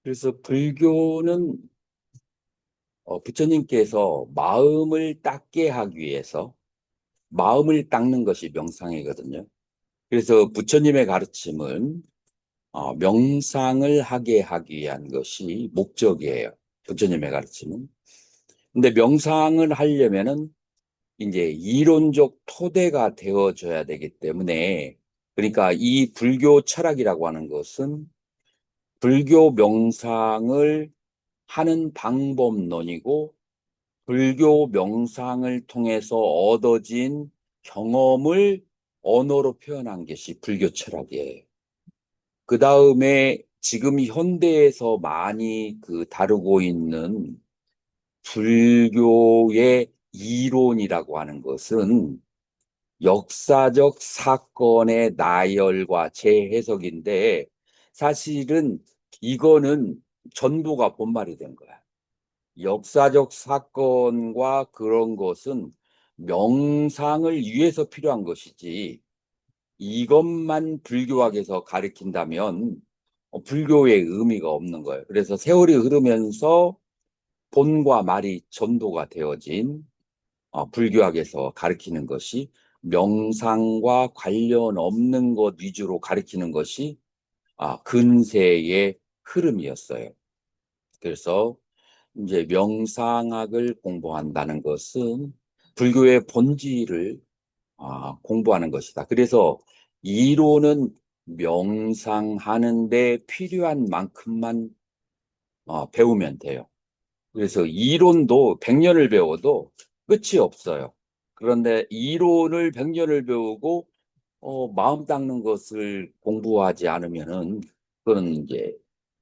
그래서 불교는 부처님께서 마음을 닦게 하기 위해서 마음을 닦는 것이 명상이거든요. 그래서 부처님의 가르침은 명상을 하게 하기 위한 것이 목적이에요. 부처님의 가르침은. 근데 명상을 하려면은 이제 이론적 토대가 되어져야 되기 때문에 그러니까 이 불교 철학이라고 하는 것은 불교 명상을 하는 방법론이고 불교 명상을 통해서 얻어진 경험을 언어로 표현한 것이 불교 철학이에요. 그 다음에 지금 현대에서 많이 다루고 있는 불교의 이론이라고 하는 것은 역사적 사건의 나열과 재해석인데 사실은 이거는 전부가 본말이 된 거야. 역사적 사건과 그런 것은 명상을 위해서 필요한 것이지 이것만 불교학에서 가르친다면 불교의 의미가 없는 거예요. 그래서 세월이 흐르면서 본과 말이 전도가 되어진 불교학에서 가르치는 것이 명상과 관련 없는 것 위주로 가르치는 것이 근세의 흐름이었어요. 그래서 이제 명상학을 공부한다는 것은 불교의 본질을 공부하는 것이다. 그래서 이론은 명상하는데 필요한 만큼만 배우면 돼요. 그래서 이론도 100년을 배워도 끝이 없어요. 그런데 이론을 100년을 배우고 마음 닦는 것을 공부하지 않으면은 그건 이제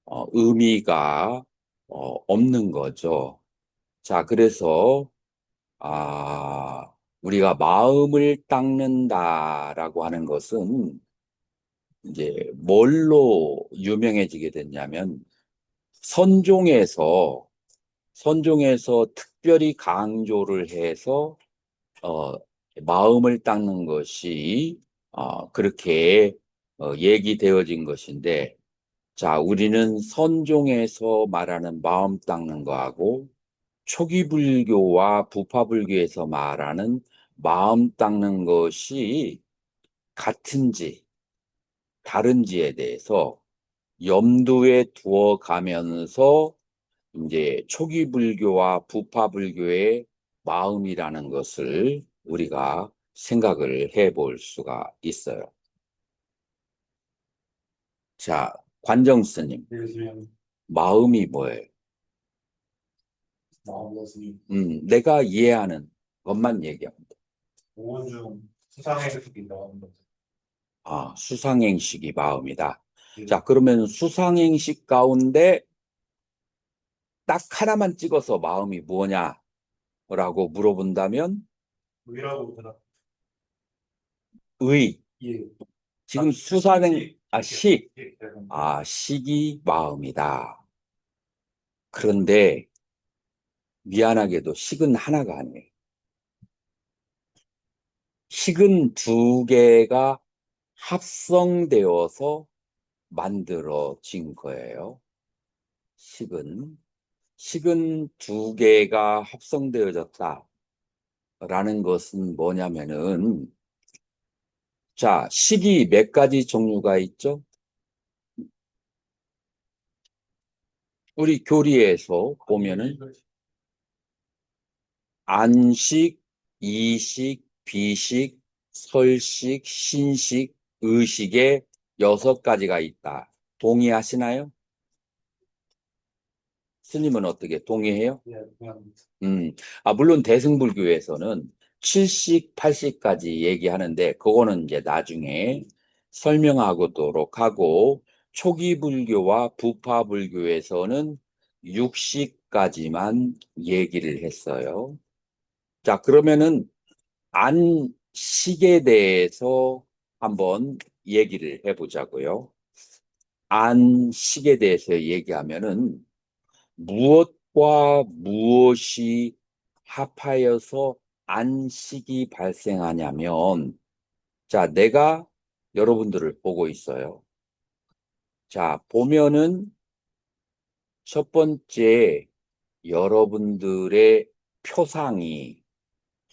의미가 없는 거죠. 자, 그래서 우리가 마음을 닦는다라고 하는 것은 이제 뭘로 유명해지게 됐냐면 선종에서 특별히 강조를 해서 어, 마음을 닦는 것이 그렇게 얘기되어진 것인데 자, 우리는 선종에서 말하는 마음 닦는 거하고 초기 불교와 부파 불교에서 말하는 마음 닦는 것이 같은지 다른지에 대해서 염두에 두어 가면서 이제 초기 불교와 부파 불교의 마음이라는 것을 우리가 생각을 해 볼 수가 있어요. 자, 관정 스님, 마음이 뭐예요? 내가 이해하는 것만 얘기합니다. 오중 수상행식이 나오는 거죠. 수상행식이 마음이다. 자, 그러면 수상행식 가운데 딱 하나만 찍어서 마음이 뭐냐라고 물어본다면 의라고 대답. 의. 예. 지금 수상행, 식. 예. 식이 마음이다. 그런데 미안하게도 식은 하나가 아니에요. 식은 두 개가 합성되어서 만들어진 거예요. 식은 두 개가 합성되어졌다라는 것은 뭐냐면은 자, 식이 몇 가지 종류가 있죠? 우리 교리에서 보면은 안식, 이식, 비식, 설식, 신식, 의식의 6가지가 있다. 동의하시나요? 스님은 어떻게 동의해요? 예, 그냥 물론 대승불교에서는 7식, 8식까지 얘기하는데 그거는 이제 나중에 설명하도록 하고 초기 불교와 부파 불교에서는 6식까지만 얘기를 했어요. 자, 그러면은 안식에 대해서 한번 얘기를 해보자고요. 안식에 대해서 얘기하면은 무엇과 무엇이 합하여서 안식이 발생하냐면, 자, 내가 여러분들을 보고 있어요. 자, 보면은 첫 번째, 여러분들의 표상이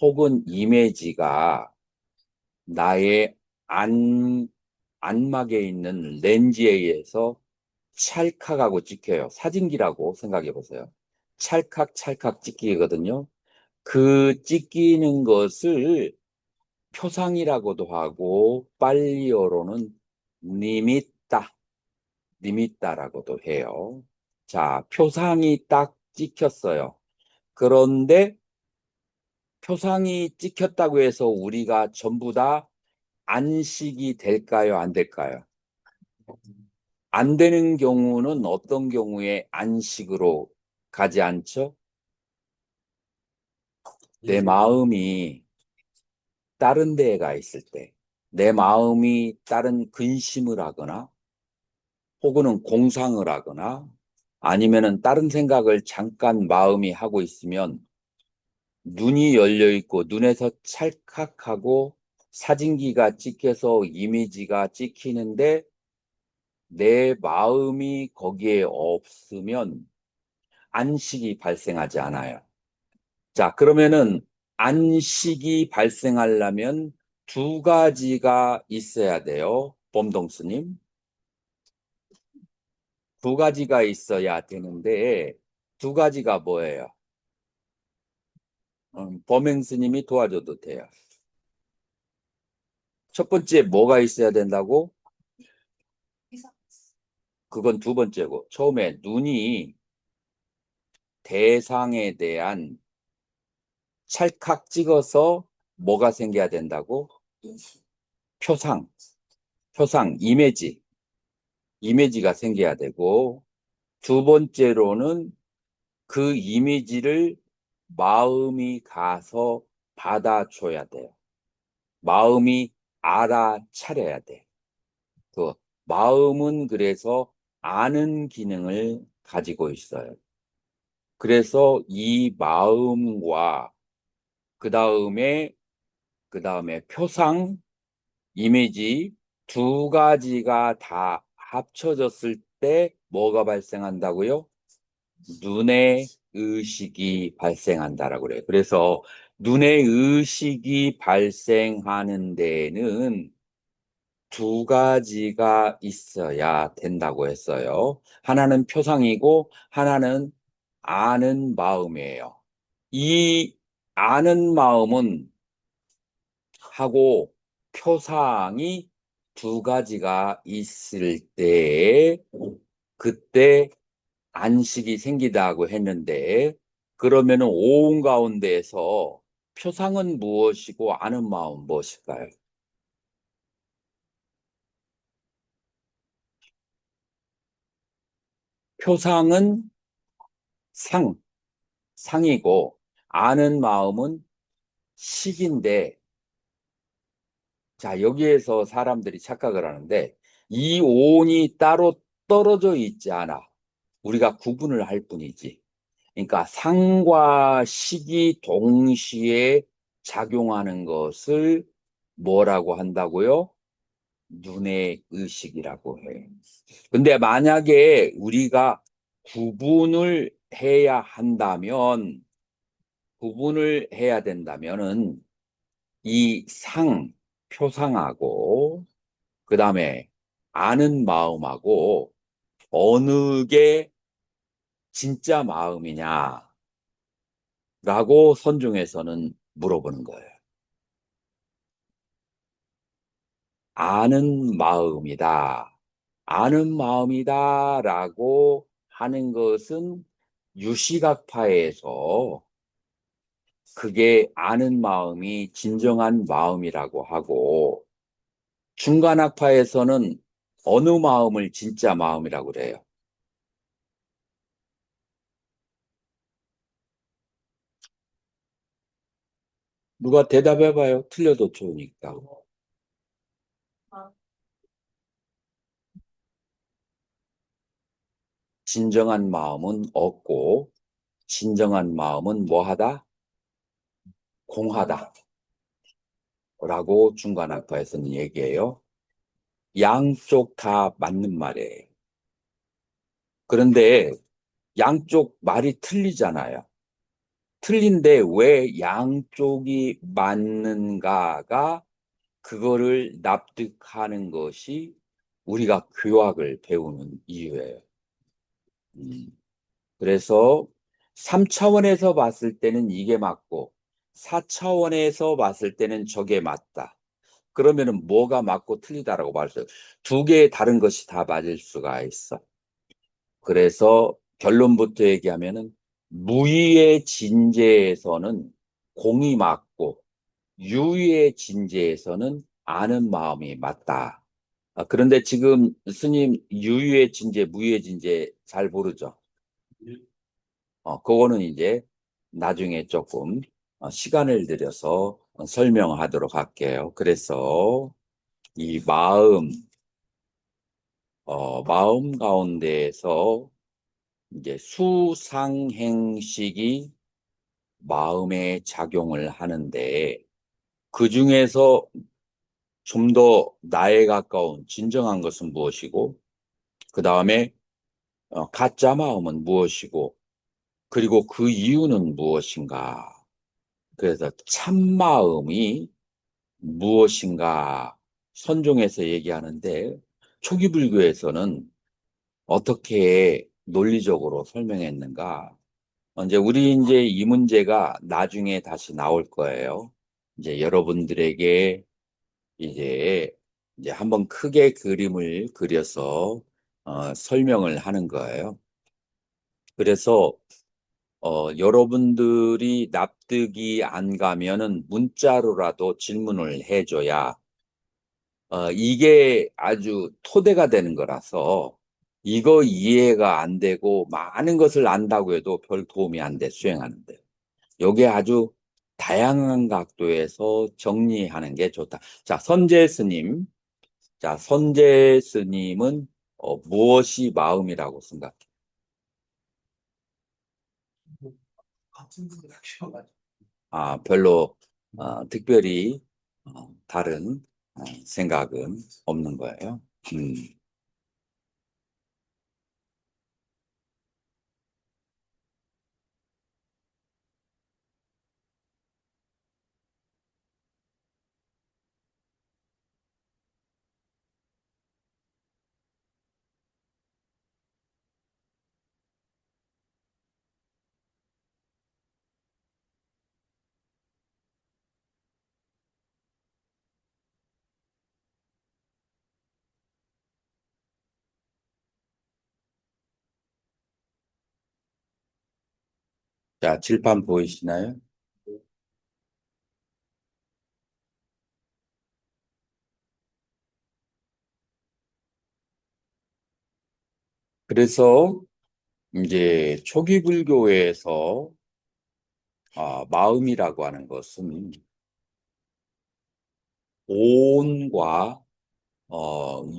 혹은 이미지가 나의 안막에 있는 렌즈에 의해서 찰칵하고 찍혀요. 사진기라고 생각해 보세요. 찰칵찰칵 찍히거든요. 그 찍히는 것을 표상이라고도 하고 빨리어로는 니미따, 니미따라고도 해요. 자, 표상이 딱 찍혔어요. 그런데 표상이 찍혔다고 해서 우리가 전부 다 안식이 될까요? 안 될까요? 안 되는 경우는 어떤 경우에 안식으로 가지 않죠? 내 마음이 다른 데에 가 있을 때, 내 마음이 다른 근심을 하거나, 혹은 공상을 하거나, 아니면은 다른 생각을 잠깐 마음이 하고 있으면 눈이 열려 있고 눈에서 찰칵하고 사진기가 찍혀서 이미지가 찍히는데 내 마음이 거기에 없으면 안식이 발생하지 않아요. 자, 그러면은 안식이 발생하려면 두 가지가 있어야 돼요. 범동스님. 두 가지가 있어야 되는데 두 가지가 뭐예요? 범행스님이 도와줘도 돼요. 첫 번째 뭐가 있어야 된다고? 그건 두 번째고 처음에 눈이 대상에 대한 찰칵 찍어서 뭐가 생겨야 된다고? 표상, 표상, 이미지가 생겨야 되고 두 번째로는 그 이미지를 마음이 가서 받아줘야 돼요. 마음이 알아차려야 돼. 그 마음은 그래서 아는 기능을 가지고 있어요. 그래서 이 마음과 그 다음에 표상, 이미지 두 가지가 다 합쳐졌을 때 뭐가 발생한다고요? 눈의 의식이 발생한다라고 그래요. 그래서 눈의 의식이 발생하는 데에는 두 가지가 있어야 된다고 했어요. 하나는 표상이고 하나는 아는 마음이에요. 이 아는 마음은 하고 표상이 두 가지가 있을 때 그때 안식이 생기다고 했는데 그러면은 오온 가운데에서 표상은 무엇이고 아는 마음은 무엇일까요? 표상은 상, 상이고 아는 마음은 식인데 자 여기에서 사람들이 착각을 하는데 이 오온이 따로 떨어져 있지 않아. 우리가 구분을 할 뿐이지. 그러니까 상과 식이 동시에 작용하는 것을 뭐라고 한다고요? 눈의 의식이라고 해. 근데 만약에 우리가 구분을 해야 한다면, 구분을 해야 된다면은 이 표상하고, 그 다음에 아는 마음하고 어느 게 진짜 마음이냐라고 선종에서는 물어보는 거예요. 아는 마음이다. 아는 마음이다라고 하는 것은 유시각파에서 그게 아는 마음이 진정한 마음이라고 하고 중간학파에서는 어느 마음을 진짜 마음이라고 그래요. 누가 대답해봐요. 틀려도 좋으니까. 진정한 마음은 없고 진정한 마음은 뭐하다? 공하다. 라고 중간학파에서는 얘기해요. 양쪽 다 맞는 말이에요. 그런데 양쪽 말이 틀리잖아요. 틀린데 왜 양쪽이 맞는가가 그거를 납득하는 것이 우리가 교학을 배우는 이유예요. 음. 그래서 3차원에서 봤을 때는 이게 맞고 4차원에서 봤을 때는 저게 맞다. 그러면은 뭐가 맞고 틀리다라고 말해요. 두 개의 다른 것이 다 맞을 수가 있어. 그래서 결론부터 얘기하면은 무의의 진재에서는 공이 맞고 유의의 진재에서는 아는 마음이 맞다. 그런데 지금 스님 유의의 진재, 무의의 진재 잘 모르죠? 그거는 이제 나중에 조금 시간을 들여서 설명하도록 할게요. 그래서 이 마음 가운데에서 이제 수상행식이 마음에 작용을 하는데 그 중에서 좀 더 나에 가까운 진정한 것은 무엇이고 그 다음에 가짜 마음은 무엇이고 그리고 그 이유는 무엇인가? 그래서 참마음이 무엇인가 선종해서 얘기하는데 초기 불교에서는 어떻게 논리적으로 설명했는가? 이제 이 문제가 나중에 다시 나올 거예요. 이제 여러분들에게 이제 한번 크게 그림을 그려서 설명을 하는 거예요. 그래서 여러분들이 납득이 안 가면은 문자로라도 질문을 해줘야 이게 아주 토대가 되는 거라서 이거 이해가 안 되고 많은 것을 안다고 해도 별 도움이 안 돼, 수행하는데. 요게 아주 다양한 각도에서 정리하는 게 좋다. 자, 선재 스님. 자, 선재 스님은 무엇이 마음이라고 생각해? 같은 분들 하셔가지고. 별로 특별히 다른 생각은 없는 거예요. 음. 자, 칠판 보이시나요? 그래서 이제 초기 불교에서 마음이라고 하는 것은 오온과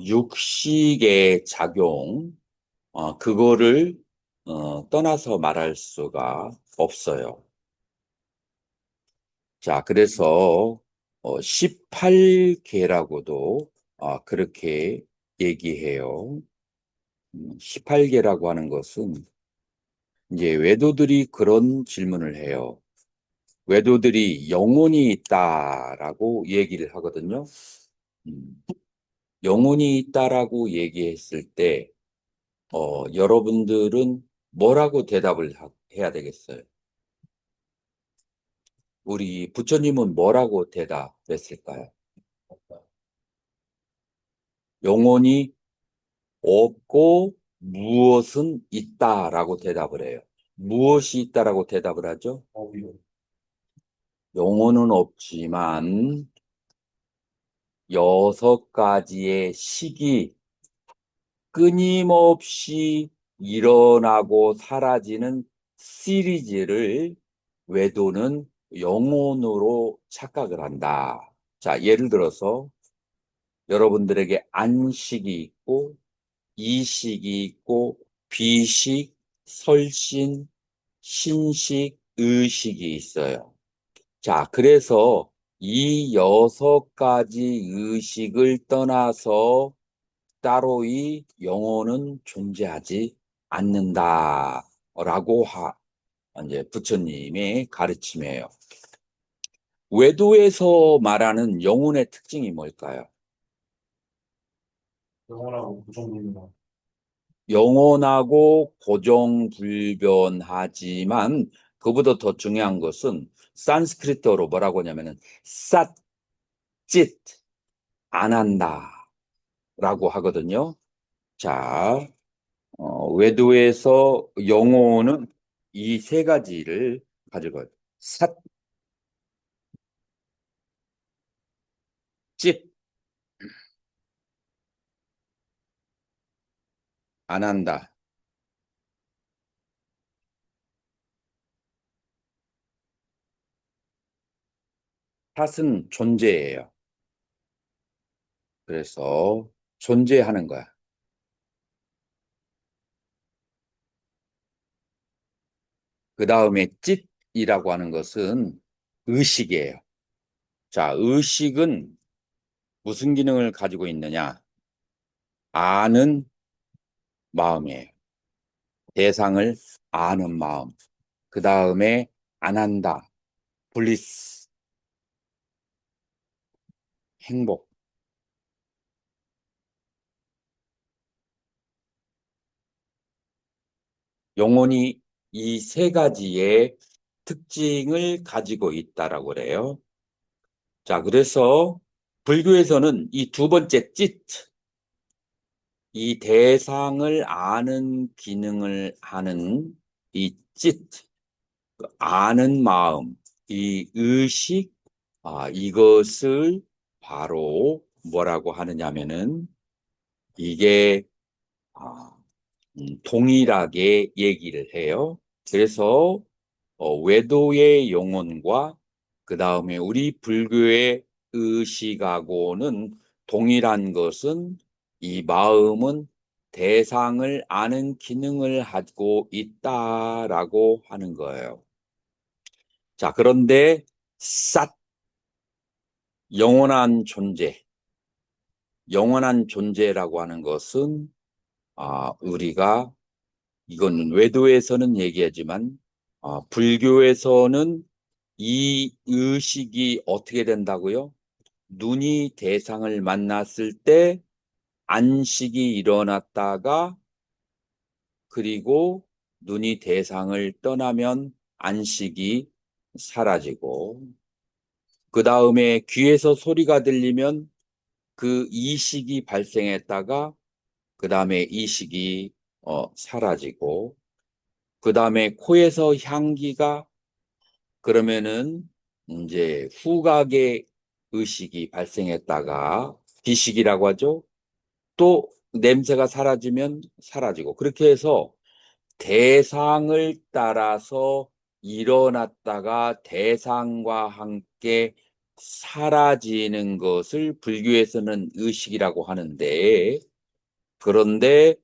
육식의 작용, 그거를 떠나서 말할 수가 없어요. 자, 그래서 18계라고도 그렇게 얘기해요. 18계라고 하는 것은 이제 외도들이 그런 질문을 해요. 외도들이 영혼이 있다라고 얘기를 하거든요. 음, 영혼이 있다라고 얘기했을 때 여러분들은 뭐라고 대답을 해야 되겠어요? 우리 부처님은 뭐라고 대답했을까요? 영혼이 없고 무엇은 있다라고 대답을 해요. 무엇이 있다라고 대답을 하죠? 이거. 영혼은 없지만 6가지의 식이 끊임없이 일어나고 사라지는 시리즈를 외도는 영혼으로 착각을 한다. 자, 예를 들어서 여러분들에게 안식이 있고 이식이 있고 비식, 설신, 신식, 의식이 있어요. 자, 그래서 이 6가지 의식을 떠나서 따로 이 영혼은 존재하지 않는다. 이제 부처님의 가르침이에요. 외도에서 말하는 영혼의 특징이 뭘까요? 영원하고 고정불변. 영원하고 고정불변하지만 그보다 더 중요한 것은 산스크리트어로 뭐라고 하냐면은 삿짓 안 한다 라고 하거든요. 자, 외도에서 영혼은 이 세 가지를 가지고 삿짓 안 한다. 삿은 존재예요. 그래서 존재하는 거야. 그 다음에 찢이라고 하는 것은 의식이에요. 자, 의식은 무슨 기능을 가지고 있느냐? 아는 마음이에요. 대상을 아는 마음. 그 다음에 안 한다. 블리스, 행복. 영혼이 이 세 가지의 특징을 가지고 있다라고 그래요. 자, 그래서 불교에서는 이 두 번째 찢, 이 대상을 아는 기능을 하는 이 찢, 아는 마음, 이 의식, 이것을 바로 뭐라고 하느냐면은 이게 아, 동일하게 얘기를 해요. 그래서 외도의 영혼과 그 다음에 우리 불교의 의식하고는 동일한 것은 이 마음은 대상을 아는 기능을 가지고 있다라고 하는 거예요. 자, 그런데 삿, 영원한 존재, 영원한 존재라고 하는 것은 우리가 이건 외도에서는 얘기하지만 불교에서는 이 의식이 어떻게 된다고요? 눈이 대상을 만났을 때 안식이 일어났다가 그리고 눈이 대상을 떠나면 안식이 사라지고 그 다음에 귀에서 소리가 들리면 그 이식이 발생했다가 그 다음에 이식이 사라지고 그 다음에 코에서 향기가 그러면은 이제 후각의 의식이 발생했다가 비식이라고 하죠. 또 냄새가 사라지면 사라지고 그렇게 해서 대상을 따라서 일어났다가 대상과 함께 사라지는 것을 불교에서는 의식이라고 하는데 그런데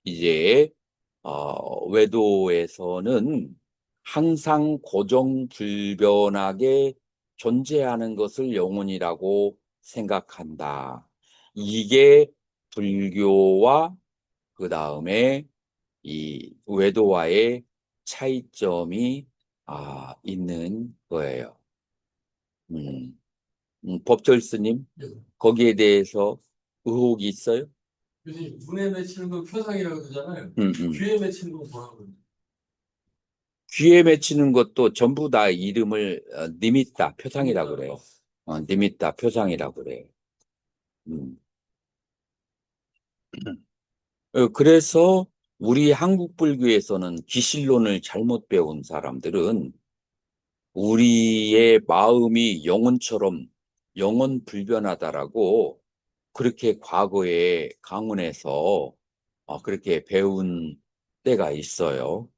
이제 외도에서는 항상 고정불변하게 존재하는 것을 영혼이라고 생각한다. 이게 불교와 그 다음에 이 외도와의 차이점이 있는 거예요. 음, 법철스님, 거기에 대해서 의혹이 있어요? 요즘 눈에 맺히는 거 표상이라고 그러잖아요. 음, 음. 귀에 맺히는 거 뭐라고 그러죠? 귀에 맺히는 것도 전부 다 이름을 니미따 표상이라고 그래요. 니미따 표상이라고 그래요. 음. 그래서 우리 한국 불교에서는 기실론을 잘못 배운 사람들은 우리의 마음이 영혼처럼 영혼 불변하다라고 그렇게 과거에 강원에서 그렇게 배운 때가 있어요.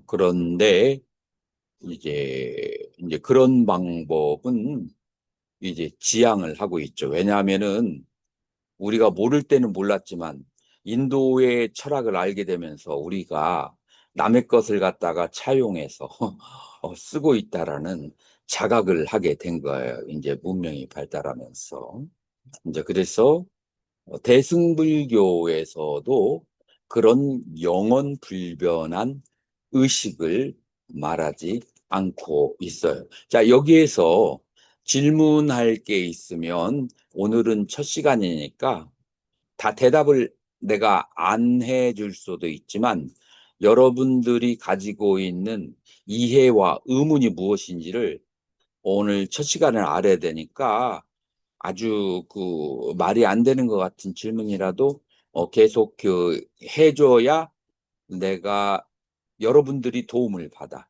그런데 이제 그런 방법은 이제 지양을 하고 있죠. 왜냐하면은 우리가 모를 때는 몰랐지만 인도의 철학을 알게 되면서 우리가 남의 것을 갖다가 차용해서 쓰고 있다라는 자각을 하게 된 거예요. 이제 문명이 발달하면서. 이제 그래서 대승불교에서도 그런 영원 불변한 의식을 말하지 않고 있어요. 자, 여기에서 질문할 게 있으면 오늘은 첫 시간이니까 다 대답을 내가 안 해줄 수도 있지만 여러분들이 가지고 있는 이해와 의문이 무엇인지를 오늘 첫 시간을 알아야 되니까 아주 그 말이 안 되는 것 같은 질문이라도 계속 그 해줘야 내가 여러분들이 도움을 받아.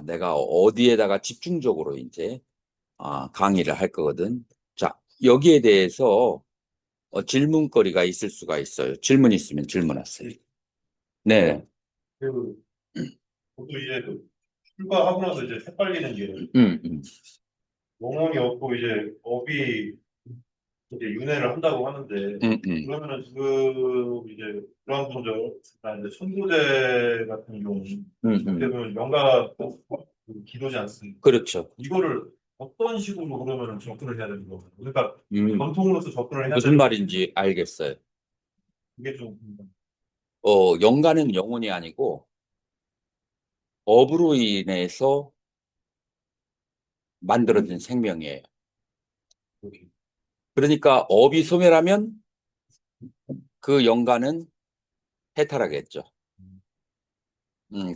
내가 어디에다가 집중적으로 이제 강의를 할 거거든. 자, 여기에 대해서 질문거리가 있을 수가 있어요. 질문 있으면 질문하세요. 네. 그, 저도 이제 그 출가하고 나서 이제 헷갈리는 게 음, 음, 영혼이 없고 이제 업이 이제 윤회를 한다고 하는데 그러면은 그 이제 그런 분들, 이제 천도제 같은 경우는 어떻게 보면 영가 기도지 않습니까? 그렇죠. 이거를 어떤 식으로 그러면은 접근을 해야 되는 거예요? 그러니까 음, 전통으로서 접근을 해야 무슨 되는 말인지 알겠어요. 게 좀 영가는 영혼이 아니고 업으로 인해서 만들어진 생명이에요. 그렇게. 그러니까 업이 소멸하면 그 영가는 해탈하겠죠.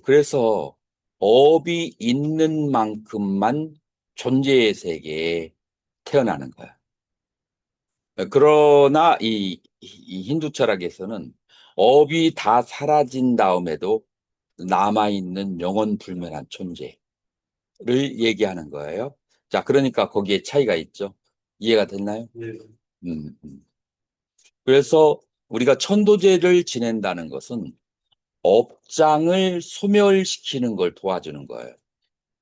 그래서 업이 있는 만큼만 존재의 세계에 태어나는 거야. 그러나 이 힌두 철학에서는 업이 다 사라진 다음에도 남아있는 영원 불멸한 존재를 얘기하는 거예요. 자, 그러니까 거기에 차이가 있죠. 이해가 됐나요? 예. 음, 음. 그래서 우리가 천도제를 지낸다는 것은 업장을 소멸시키는 걸 도와주는 거예요.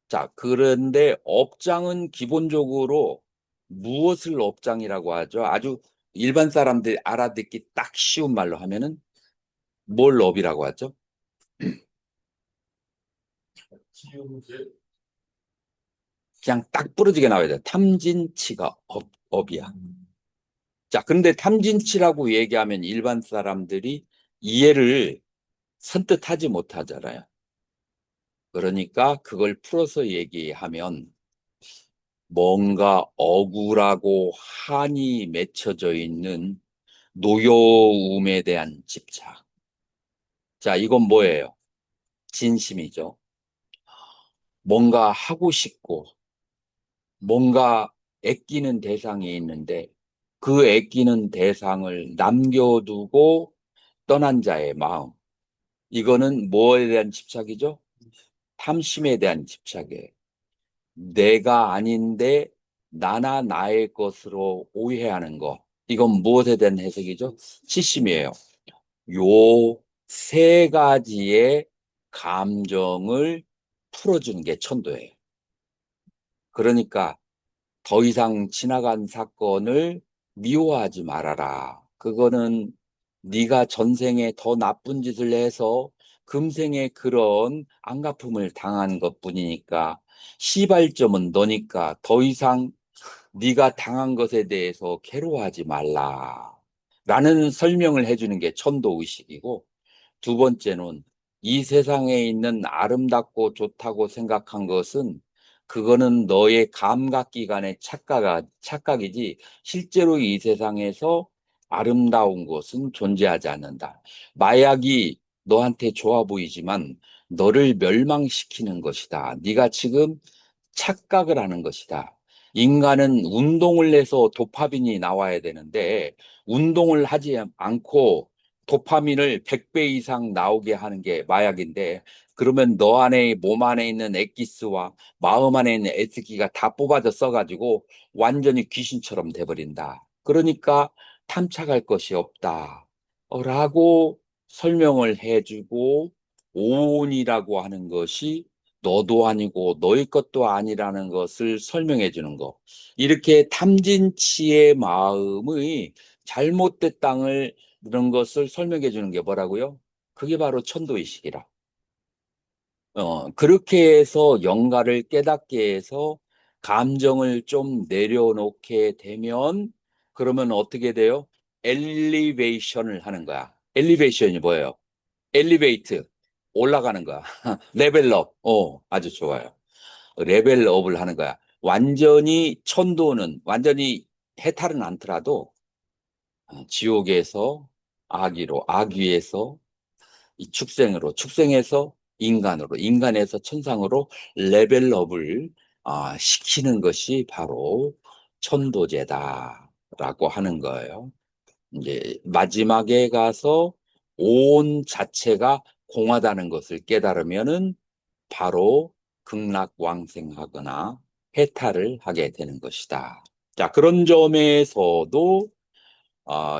자, 그런데 업장은 기본적으로 무엇을 업장이라고 하죠? 아주 일반 사람들이 알아듣기 딱 쉬운 말로 하면은 뭘 업이라고 하죠? 지금 이제 그냥 딱 부러지게 나와야 돼. 탐진치가 업이야. 자, 근데 탐진치라고 얘기하면 일반 사람들이 이해를 선뜻 하지 못하잖아요. 그러니까 그걸 풀어서 얘기하면 뭔가 억울하고 한이 맺혀져 있는 노여움에 대한 집착. 자, 이건 뭐예요? 진심이죠. 뭔가 하고 싶고, 뭔가 애끼는 대상이 있는데, 그 애끼는 대상을 남겨두고 떠난 자의 마음. 이거는 뭐에 대한 집착이죠? 탐심에 대한 집착이에요. 내가 아닌데 나나 나의 것으로 오해하는 거. 이건 무엇에 대한 해석이죠? 치심이에요. 요 세 가지의 감정을 풀어주는 게 천도예요. 그러니까 더 이상 지나간 사건을 미워하지 말아라. 그거는 네가 전생에 더 나쁜 짓을 해서 금생에 그런 안갚음을 당한 것뿐이니까 시발점은 너니까 더 이상 네가 당한 것에 대해서 괴로워하지 말라. 라는 설명을 해주는 게 천도의식이고 두 번째는 이 세상에 있는 아름답고 좋다고 생각한 것은 그거는 너의 감각기관의 착각이지 실제로 이 세상에서 아름다운 것은 존재하지 않는다. 마약이 너한테 좋아 보이지만 너를 멸망시키는 것이다. 네가 지금 착각을 하는 것이다. 인간은 운동을 해서 도파민이 나와야 되는데 운동을 하지 않고 도파민을 100배 이상 나오게 하는 게 마약인데 그러면 너 안에 몸 안에 있는 엑기스와 마음 안에 있는 에스기가 다 뽑아져 써가지고 완전히 귀신처럼 돼버린다. 그러니까 탐착할 것이 없다. 라고 설명을 해주고 오온이라고 하는 것이 너도 아니고 너의 것도 아니라는 것을 설명해 주는 거. 이렇게 탐진치의 마음의 잘못된 땅을 이런 것을 설명해 주는 게 뭐라고요? 그게 바로 천도의식이라. 그렇게 해서 영가를 깨닫게 해서 감정을 좀 내려놓게 되면 그러면 어떻게 돼요? 엘리베이션을 하는 거야. 엘리베이션이 뭐예요? 엘리베이트. 올라가는 거야. 레벨업. 아주 좋아요. 레벨업을 하는 거야. 완전히 천도는, 완전히 해탈은 않더라도, 지옥에서 아기로, 아귀에서 이 축생으로, 축생에서 인간으로, 인간에서 천상으로 레벨업을 시키는 것이 바로 천도제다라고 하는 거예요. 이제 마지막에 가서 온 자체가 공하다는 것을 깨달으면은 바로 극락왕생하거나 해탈을 하게 되는 것이다. 자, 그런 점에서도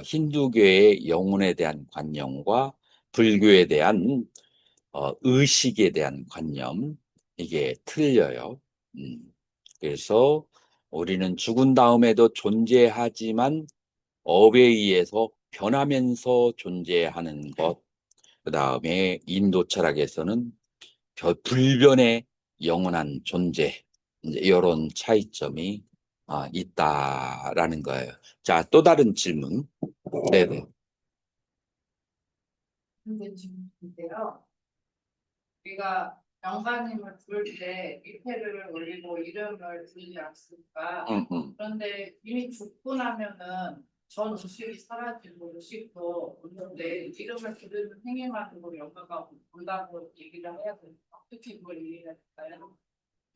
힌두교의 영혼에 대한 관념과 불교에 대한 의식에 대한 관념, 이게 틀려요. 그래서 우리는 죽은 다음에도 존재하지만 업에 의해서 변하면서 존재하는 것, 그 다음에 인도 철학에서는 불변의 영원한 존재, 이제 이런 차이점이 있다라는 거예요. 자, 또 다른 질문. 네네. 근데 지금 인데요. 우리가 영가님을 부를 때 위패를 올리고 이름을 부르지 않습니까? 그런데 이미 죽고 나면은 전 의식이 사라지고 의식도 없는데 이름을 부르는 행위만으로 영가가 온다고 얘기를 해야 되니까 어떻게 그걸 이해해야 될까요?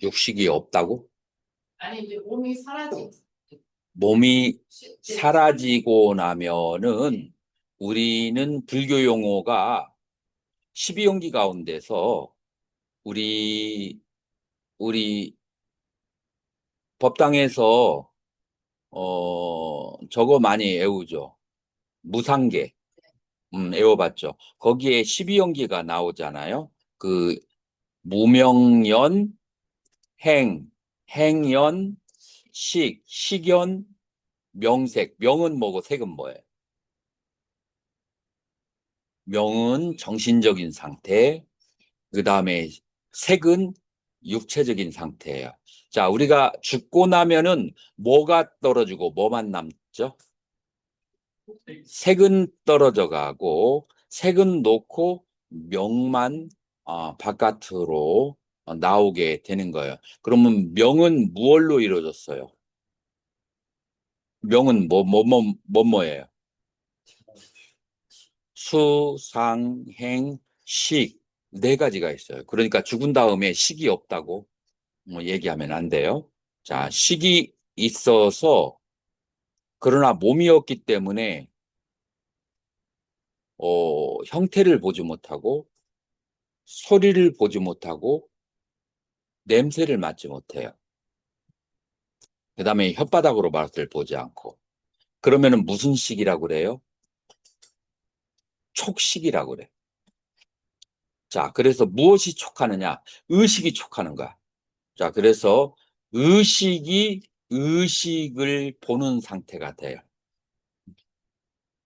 육식이 없다고? 아니 이제 몸이 사라진 몸이 사라지고 나면은 우리는 불교 용어가 12용기 가운데서 우리 법당에서 저거 많이 애우죠. 무상계. 애워봤죠. 거기에 12용기가 나오잖아요. 그 무명연, 행연, 식연, 명색. 명은 뭐고 색은 뭐예요? 명은 정신적인 상태, 그 다음에 색은 육체적인 상태예요. 자, 우리가 죽고 나면은 뭐가 떨어지고 뭐만 남죠? 색은 떨어져 가고 색은 놓고 명만 바깥으로 나오게 되는 거예요. 그러면 명은 무얼로 이루어졌어요? 명은 뭐예요? 수, 상, 행, 식. 네 가지가 있어요. 그러니까 죽은 다음에 식이 없다고 얘기하면 안 돼요. 자, 식이 있어서 그러나 몸이 없기 때문에 형태를 보지 못하고 소리를 보지 못하고 냄새를 맡지 못해요. 그 다음에 혓바닥으로 맛을 보지 않고. 그러면은 무슨 식이라고 그래요? 촉식이라고 그래. 자, 그래서 무엇이 촉하느냐? 의식이 촉하는 거야. 자, 그래서 의식이 의식을 보는 상태가 돼요.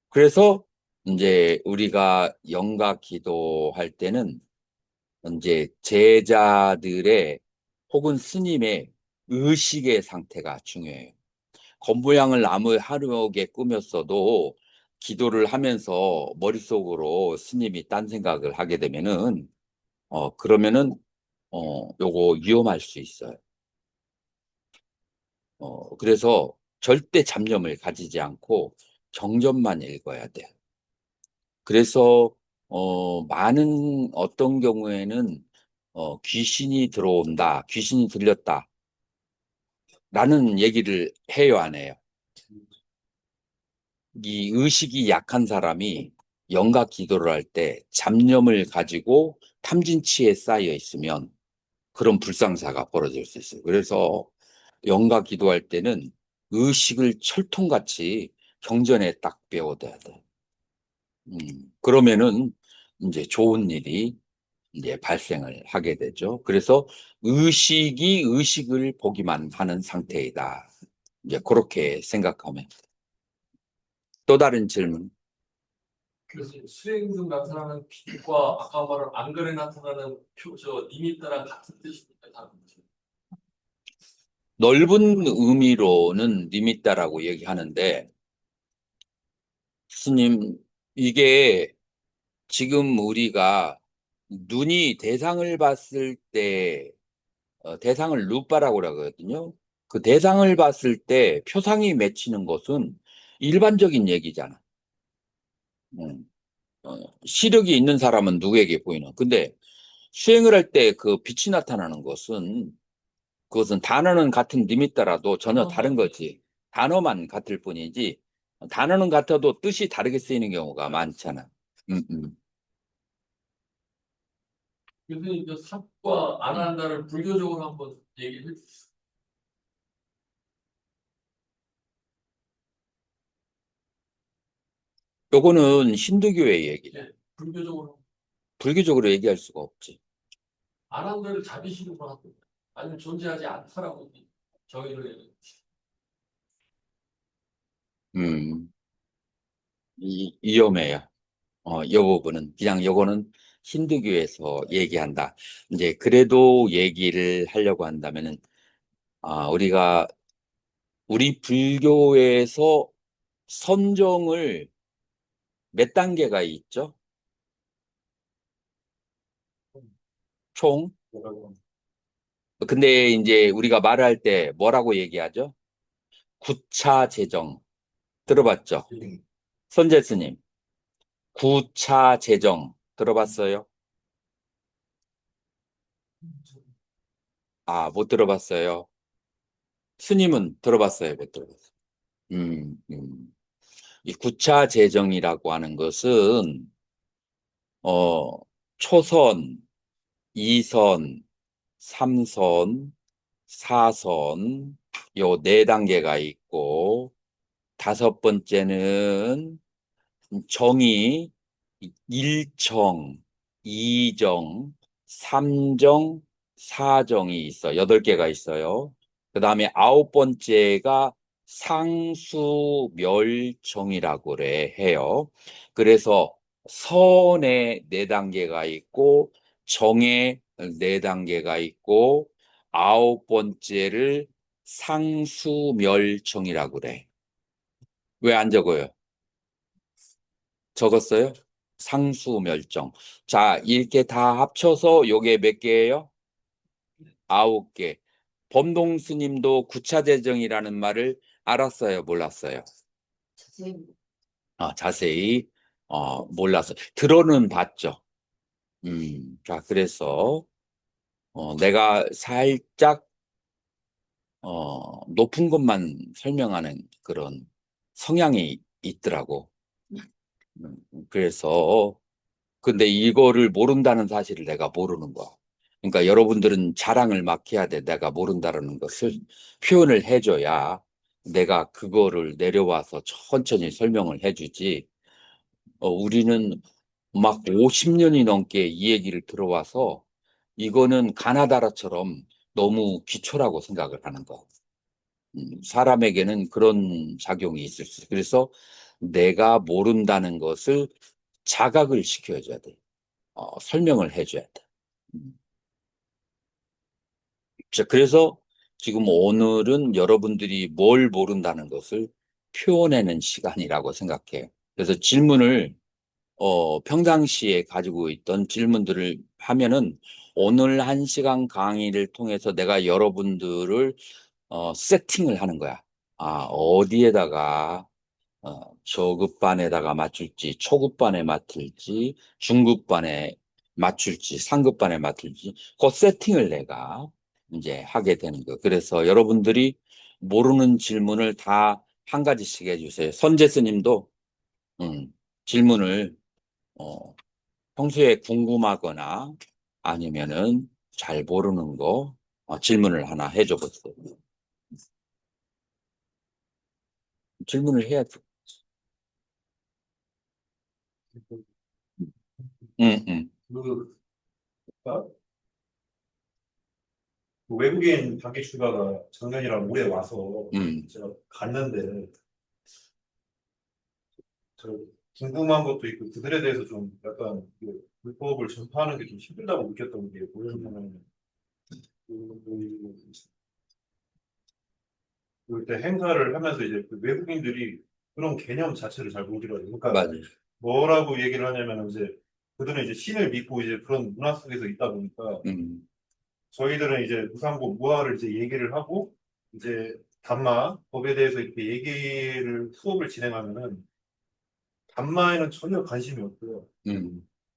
그래서 이제 우리가 영각 기도할 때는 이제 제자들의 혹은 스님의 의식의 상태가 중요해요. 겉모양을 나무하게 꾸몄어도 기도를 하면서 머릿속으로 스님이 딴 생각을 하게 되면은 그러면은 요거 위험할 수 있어요. 그래서 절대 잡념을 가지지 않고 정점만 읽어야 돼요. 그래서 많은 어떤 경우에는 귀신이 들어온다, 귀신이 들렸다 라는 얘기를 해요, 안 해요? 이 의식이 약한 사람이 영각 기도를 할 때 잡념을 가지고 탐진치에 쌓여 있으면 그런 불상사가 벌어질 수 있어요. 그래서 영각 기도할 때는 의식을 철통같이 경전에 딱 배워둬야 돼. 그러면은 이제 좋은 일이 이제 발생을 하게 되죠. 그래서 의식이 의식을 보기만 하는 상태이다. 이제 그렇게 생각하면. 또 다른 질문. 그래서 수행 중 나타나는 빛과 아까 말한 안간에 나타나는 니미따랑 같은 뜻입니까? 다른 뜻입니까? 넓은 의미로는 니미따라고 얘기하는데, 스님, 이게 지금 우리가 눈이 대상을 봤을 때 대상을 루파라고 그러거든요. 그 대상을 봤을 때 표상이 맺히는 것은 일반적인 얘기잖아. 음, 시력이 있는 사람은 누구에게 보이는. 근데 수행을 할 때 그 빛이 나타나는 것은 그것은 단어는 같은 님이더라도 전혀 다른 거지. 단어만 같을 뿐이지 단어는 같아도 뜻이 다르게 쓰이는 경우가 많잖아. 음, 음. 교수님, 저 삽과 아난다를 불교적으로 한번 얘기해 주세요. 요거는 힌두교의 얘기다. 예, 불교적으로 불교적으로 얘기할 수가 없지. 아난다를 자비식으로 하고 아니면 존재하지 않다라고 정의를 해요. 음, 위험해요. 요 부분은 그냥 요거는 힌두교에서 얘기한다. 이제 그래도 얘기를 하려고 한다면은 우리가 우리 불교에서 선정을 몇 단계가 있죠? 총? 뭐라고 근데 이제 우리가 말할 때 뭐라고 얘기하죠? 구차 재정 들어봤죠? 하면 선재 스님, 구차 재정 들어봤어요? 못 들어봤어요. 스님은 들어봤어요, 못 들어봤어요. 음, 음. 이 구차 재정이라고 하는 것은 어, 초선, 2선, 3선, 4선 요 네 단계가 있고 다섯 번째는 정의 1정, 2정, 3정, 4정이 있어. 8개가 있어요. 그 다음에 아홉 번째가 상수멸정이라고 그래 해요. 그래서 선에 네 단계가 있고 정에 네 단계가 있고 아홉 번째를 상수멸정이라고 그래. 왜 안 적어요? 적었어요? 상수멸정. 자, 이렇게 다 합쳐서 요게 몇 개예요? 9개. 범동 스님도 구차재정이라는 말을 알았어요, 몰랐어요? 자세히 몰라서 들어는 봤죠. 자, 그래서 내가 살짝 높은 것만 설명하는 그런 성향이 있더라고. 그래서 근데 이거를 모른다는 사실을 내가 모르는 거야. 그러니까 여러분들은 자랑을 막 해야 돼. 내가 모른다는 것을 표현을 해줘야 내가 그거를 내려와서 천천히 설명을 해주지. 우리는 막 50년이 넘게 이 얘기를 들어와서 이거는 가나다라처럼 너무 기초라고 생각을 하는 거야. 사람에게는 그런 작용이 있을 수 있어. 그래서 내가 모른다는 것을 자각을 시켜줘야 돼. 설명을 해줘야 돼. 음. 자, 그래서 지금 오늘은 여러분들이 뭘 모른다는 것을 표현하는 시간이라고 생각해요. 그래서 질문을 평상시에 가지고 있던 질문들을 하면은 오늘 한 시간 강의를 통해서 내가 여러분들을 세팅을 하는 거야. 어디에다가 저급반에다가 맞출지, 초급반에 맞출지, 중급반에 맞출지, 상급반에 맞출지, 그 세팅을 내가 이제 하게 되는 거. 그래서 여러분들이 모르는 질문을 다 한 가지씩 해주세요. 선재 스님도 질문을 어, 평소에 궁금하거나 아니면은 잘 모르는 거 질문을 하나 해줘 보세요. 질문을 해야죠. 응, 응, 그, 그 외국인 단기 출가가 작년이랑 올해 와서 응. 제가 갔는데 저 궁금한 것도 있고 그들에 대해서 좀 약간 그 불법을 전파하는 게 좀 힘들다고 느꼈던 게 뭐였냐면 그때 행사를 하면서 이제 그 외국인들이 그런 개념 자체를 잘 모르더라고요. 그러니까 맞아요. 뭐라고 얘기를 하냐면 이제 그들은 이제 신을 믿고 이제 그런 문화 속에서 있다 보니까 저희들은 이제 무상고 무아를 이제 얘기를 하고 이제 담마 법에 대해서 이렇게 얘기를 수업을 진행하면은 담마에는 전혀 관심이 없고요.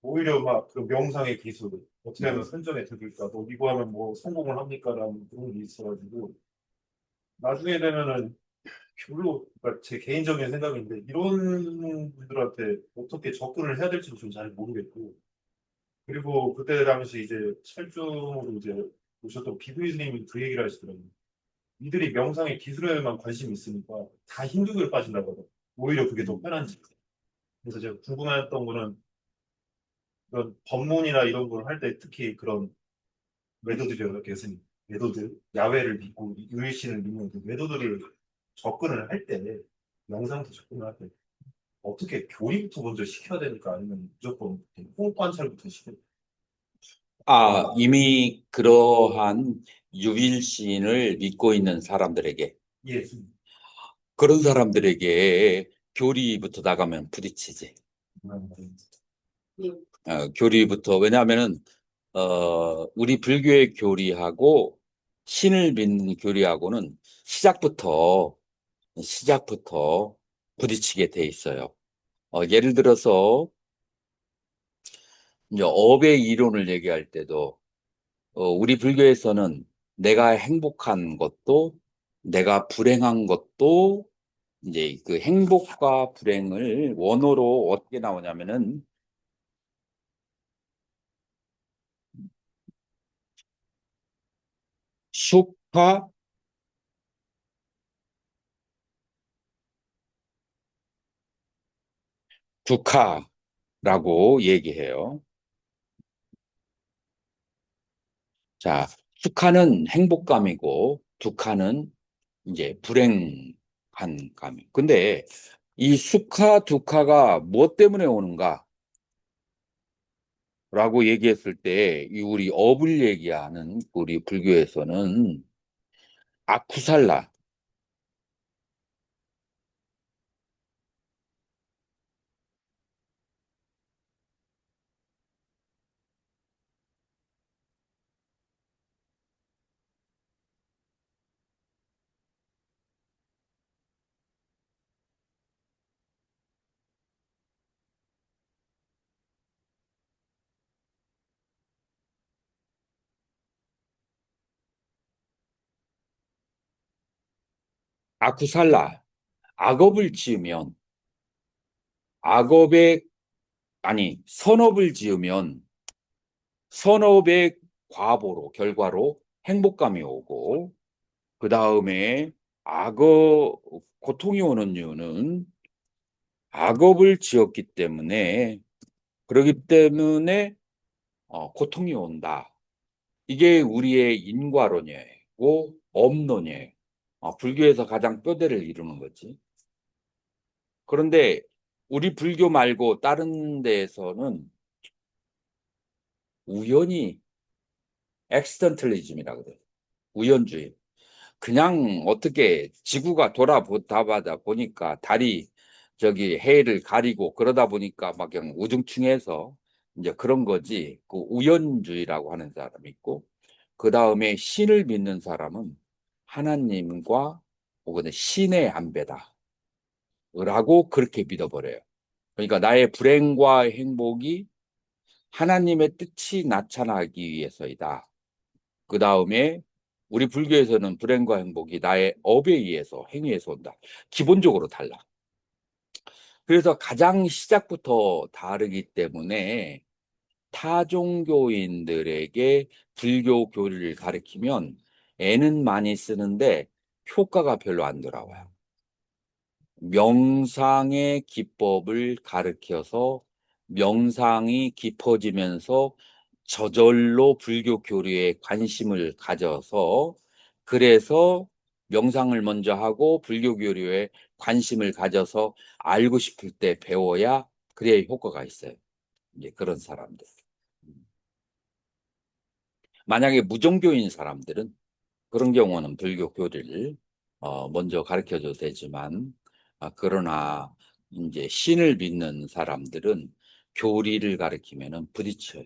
오히려 막 그 명상의 기술 어떻게 하면 선전에 들을까 뭐 이거 하면 뭐 성공을 합니까라는 그런 게 있어가지고 나중에 되면은 별로 그러니까 제 개인적인 생각인데 이런 분들한테 어떻게 접근을 해야 될지도 좀 잘 모르겠고 그리고 그때 당시 이제 철중으로 이제 오셨던 비두이스님이 그 얘기를 하시더라고요. 이들이 명상의 기술에만 관심이 있으니까 다 힌두교에 빠진다고 하더라고요. 오히려 그게 더 편한지. 그래서 제가 궁금했던 거는 그런 법문이나 이런 걸 할 때 특히 그런 매도들이라고 교수님 매도들 야외를 믿고 유일신을 믿는 그 매도들을 접근을 할 때 명상부터 접근을 할 때 어떻게 교리부터 먼저 시켜야 되니까 아니면 무조건 호흡 관찰부터 시켜야 돼요? 이미 그러한 유일신을 믿고 있는 사람들에게, 예. 그런 사람들에게 교리부터 나가면 부딪히지. 교리부터, 왜냐하면은, 우리 불교의 교리하고 신을 믿는 교리하고는 시작부터 부딪히게 돼 있어요. 예를 들어서, 이제 업의 이론을 얘기할 때도, 우리 불교에서는 내가 행복한 것도, 내가 불행한 것도, 이제 그 행복과 불행을 원어로 어떻게 나오냐면은, 수파, 두카라고 얘기해요. 자, 수카는 행복감이고, 두카는 이제 불행한 감. 근데 이 수카, 두카가 뭐 때문에 오는가? 라고 얘기했을 때, 이 우리 업을 얘기하는 우리 불교에서는 아쿠살라, 아쿠살라, 악업을 지으면, 악업의, 아니, 선업을 지으면, 선업의 결과로 행복감이 오고, 그 다음에 고통이 오는 이유는 악업을 지었기 때문에, 그렇기 때문에 고통이 온다. 이게 우리의 인과론이고 업론이에요. 불교에서 가장 뼈대를 이루는 거지. 그런데 우리 불교 말고 다른 데에서는 우연히 액시던틀리즘이라고 그래요. 우연주의. 그냥 어떻게 지구가 돌아보다 보니까 달이 저기 해를 가리고 그러다 보니까 막 그냥 우중충해서 이제 그런 거지. 그 우연주의라고 하는 사람이 있고, 그 다음에 신을 믿는 사람은 하나님과 혹은 신의 안배다. 라고 그렇게 믿어버려요. 그러니까 나의 불행과 행복이 하나님의 뜻이 나타나기 위해서이다. 그 다음에 우리 불교에서는 불행과 행복이 나의 업에 의해서 행위에서 온다. 기본적으로 달라. 그래서 가장 시작부터 다르기 때문에 타종교인들에게 불교 교리를 가르치면 애는 많이 쓰는데 효과가 별로 안 돌아와요. 명상의 기법을 가르쳐서 명상이 깊어지면서 저절로 불교 교리에 관심을 가져서, 그래서 명상을 먼저 하고 불교 교리에 관심을 가져서 알고 싶을 때 배워야 그래야 효과가 있어요. 이제 그런 사람들. 만약에 무종교인 사람들은 그런 경우는 불교 교리를 먼저 가르쳐 줘도 되지만, 그러나 이제 신을 믿는 사람들은 교리를 가리키면은 부딪혀요.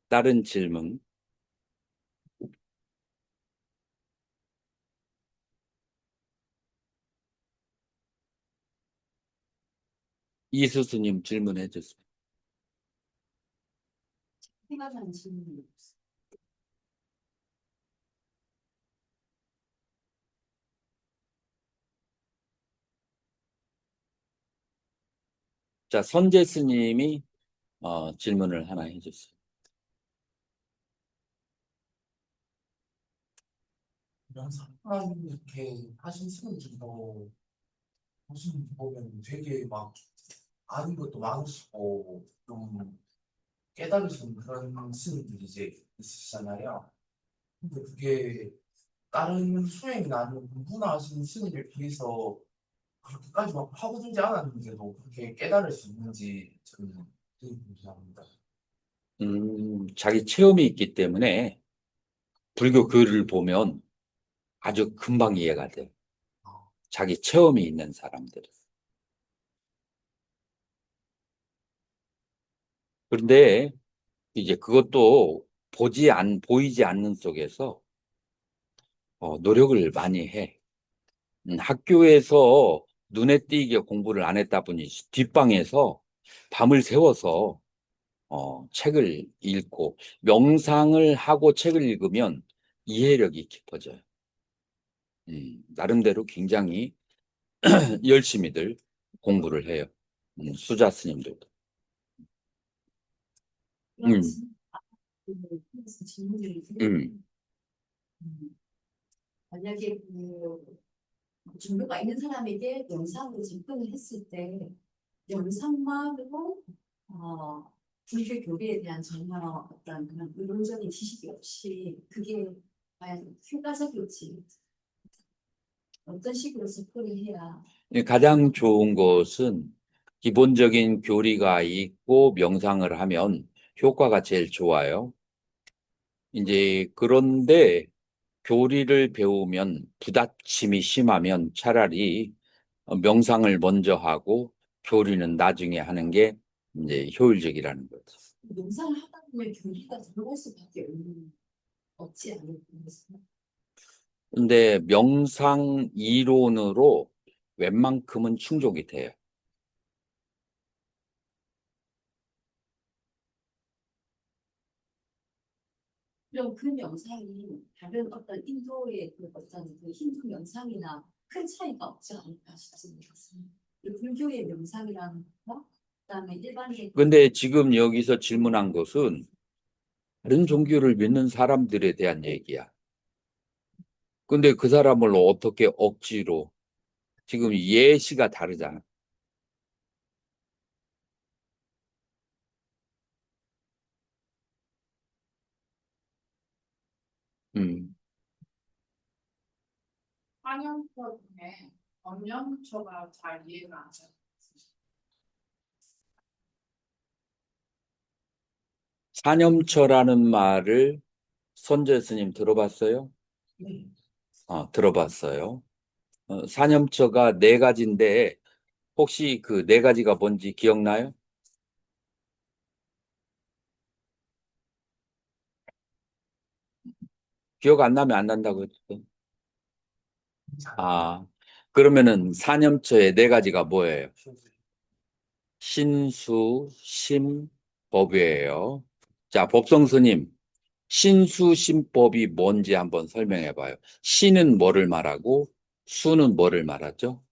다른 질문? 이수스님 질문해 주세요. 생각나는 질문이 없어. 자, 선재 스님이 질문을 하나 해주세요. 하나님 이렇게 하신 스님 중에서 무슨 보면 되게 막 아는 것도 많으시고 좀 깨달으신 그런 스님들이 이제 있으시잖아요. 근데 그게 다른 수행이나 아니면 공부나 하시는 스님에 비해서 그렇게까지 막 파고들지 않았는데도 그렇게 깨달을 수 있는지 저는 되게 궁금합니다. 자기 체험이 있기 때문에 불교 글을 보면 아주 금방 이해가 돼. 자기 체험이 있는 사람들. 그런데 이제 그것도 보이지 않는 속에서 노력을 많이 해. 학교에서 눈에 띄게 공부를 안 했다 보니 뒷방에서 밤을 새워서 책을 읽고 명상을 하고 책을 읽으면 이해력이 깊어져요. 나름대로 굉장히 열심히들 공부를 해요. 수자 스님들도. 그런 음, 그래서 질문들이 음, 만약에 그 종교가 있는 사람에게 영상으로 접근을 했을 때 영상만으로 불교 교리에 대한 전혀 어떤 그런 이론적인 지식이 없이 그게 과연 효과적일지 어떤 식으로 접근을 해야 가장 좋은 것은 기본적인 교리가 있고 명상을 하면 효과가 제일 좋아요. 이제 그런데 교리를 배우면 부다침이 심하면 차라리 명상을 먼저 하고 교리는 나중에 하는 게 이제 효율적이라는 거죠. 영상을 하다 보면 교리가 들어갈 수밖에 없지 않을까. 근데 명상 이론으로 웬만큼은 충족이 돼요. 그럼 그 명상이 다른 어떤 인도의 그 어떤 그 힌두 명상이나 큰 차이가 없지 않을까 싶습니다. 그 불교의 명상이라는 거, 그다음에 일반의 근데 지금 여기서 질문한 것은 다른 종교를 믿는 사람들에 대한 얘기야. 근데 그 사람을 어떻게 억지로 지금 예시가 다르잖아. 음. 한영표 중에 언영표가 잘 이해가 안 돼요. 사념처라는 말을 선재 스님 들어봤어요? 네. 들어봤어요. 사념처가 네 가지인데 혹시 그 네 가지가 뭔지 기억나요? 기억 안 나면 안 난다고 했죠. 아, 그러면은 사념처의 네 가지가 뭐예요? 신수, 심, 법이에요. 자, 법성 스님, 신수, 심법이 뭔지 한번 설명해 봐요. 신은 뭐를 말하고 수는 뭐를 말하죠?